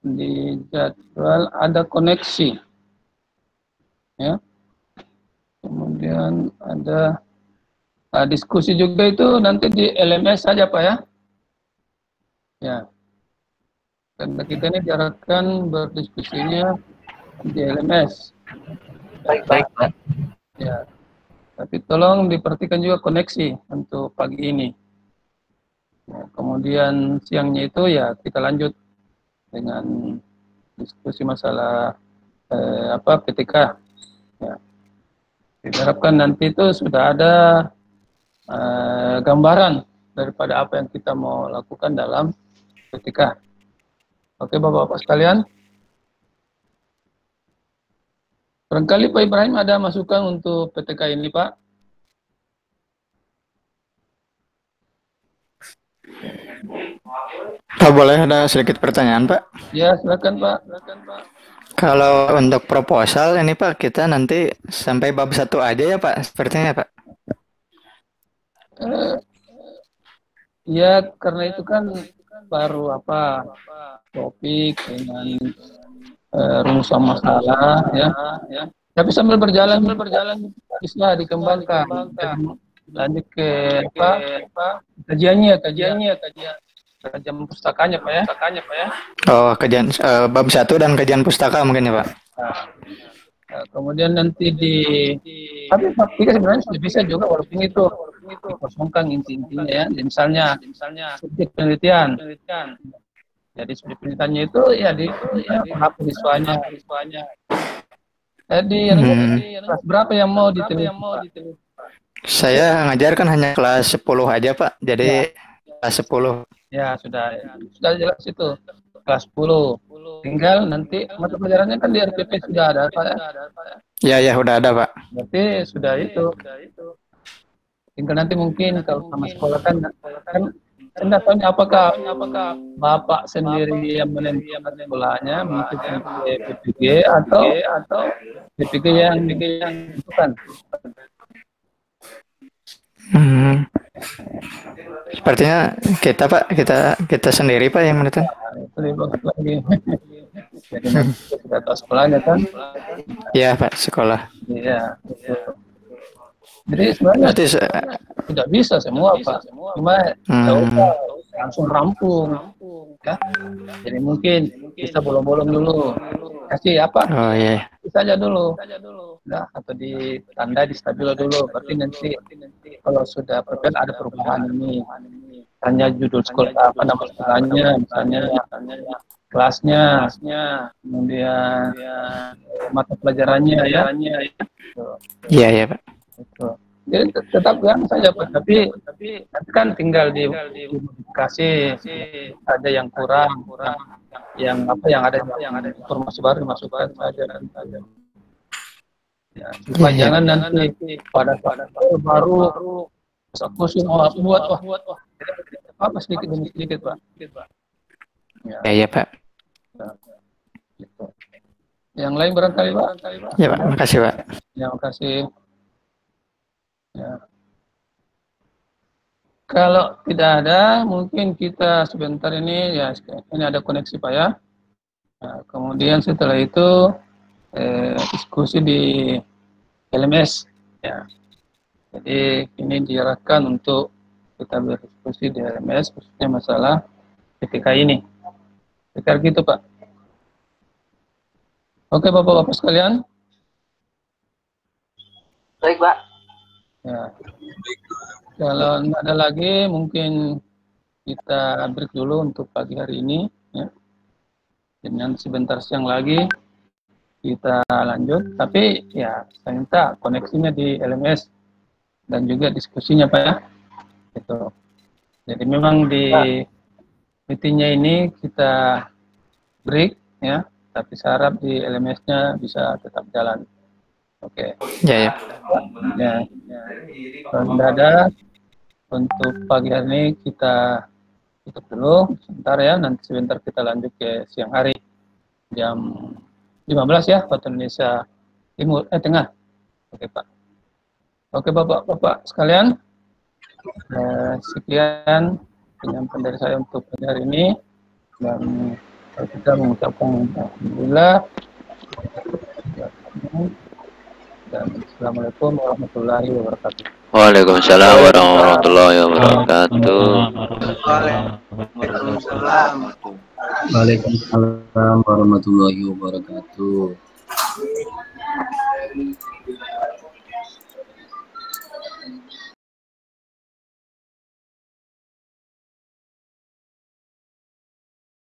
di jadwal ada koneksi ya. Kemudian ada diskusi juga, itu nanti di LMS saja Pak ya. Ya. Karena kita ini diharapkan berdiskusinya di LMS. Baik Pak. Ya. Tapi tolong diperhatikan juga koneksi untuk pagi ini. Ya, kemudian siangnya itu ya kita lanjut dengan diskusi masalah PTK. Ya. Diharapkan nanti itu sudah ada gambaran daripada apa yang kita mau lakukan dalam PTK. Oke Bapak-bapak sekalian. Barangkali Pak Ibrahim ada masukan untuk PTK ini Pak? Pak, boleh ada sedikit pertanyaan Pak? Ya silakan Pak. Kalau untuk proposal ini Pak, kita nanti sampai bab 1 aja ya Pak, sepertinya Pak? Ya karena itu kan baru topik dengan rumusan masalah ya. Tapi sambil berjalan bisa dikembangkan. Lanjut ke kajian pustakanya Pak ya. Oh, kajian bab 1 dan kajian pustaka mungkin ya Pak. Kemudian nanti tapi bab 3 sebenarnya sudah bisa juga walaupun itu dikosongkan inti-intinya ya. Misalnya subjek penelitian. Jadi subjek penelitiannya itu ya di siswanya. Jadi kelas berapa yang mau diteliti? Saya ngajarkan hanya kelas 10 aja Pak. Jadi kelas 10. Ya sudah jelas itu kelas 10. Tinggal nanti mata pelajarannya kan di RPP sudah ada Pak ya? Ya udah ada Pak. Berarti sudah itu. Tinggal nanti mungkin kalau sama sekolah kan saya tanya apakah Bapak sendiri yang menentukan sekolahnya mungkin PPG atau PPG yang ditentukan. Sepertinya kita Pak, kita sendiri Pak yang menentukan. Itu bagus lagi. Jadi nanti kita tahu sekolahnya kan? Iya Pak, sekolah. Iya. Jadi sebenarnya tidak bisa semua Pak. Cuma langsung rampung. Ya. Jadi mungkin bisa bolong-bolong dulu. Kasih apa? Oh iya. Bisa aja dulu. Nah, atau di tanda di stabilo dulu. Berarti nanti kalau sudah ada perubahan ini. Misalnya judul sekolah apa nama sekolahnya, misalnya kelasnya, kemudian mata pelajarannya ya. Iya Pak. Gitu. Jadi tetap yang saja Pak, tapi kan tinggal dimodifikasi, ada yang kurang, yang ada informasi baru dimasukkan saja. Ya, supaya jangan nanti pada baru khusus buat apa sedikit demi sedikit Pak. Iya Pak. Gitu. Yang lain barangkali Pak. Ya Pak, makasih Pak. Ya, makasih. Ya. Kalau tidak ada, mungkin kita sebentar ini ya ini ada koneksi Pak ya. Nah, kemudian setelah itu diskusi di LMS ya. Jadi ini diarahkan untuk kita berdiskusi di LMS khususnya masalah PPK ini. Sekitar gitu Pak. Oke Bapak-Bapak sekalian. Baik Pak. Ya. Kalau nggak ada lagi, mungkin kita break dulu untuk pagi hari ini. Ya. Dan nanti sebentar siang lagi kita lanjut. Tapi ya saya minta koneksinya di LMS dan juga diskusinya Pak ya. Gitu. Jadi memang di meetingnya ini kita break ya, tapi saya harap di LMS-nya bisa tetap jalan. Oke. Ya. Kalau tidak ada untuk pagi hari ini kita tutup dulu sebentar ya. Nanti sebentar kita lanjut ke siang hari jam 15 ya waktu Indonesia Tengah. Oke Pak. Oke Bapak-Bapak sekalian. Sekian penyampaian dari saya untuk pagi hari ini dan kita mengucapkan alhamdulillah. Dan assalamualaikum warahmatullahi wabarakatuh. Waalaikumsalam warahmatullahi wabarakatuh. Waalaikumsalam warahmatullahi wabarakatuh.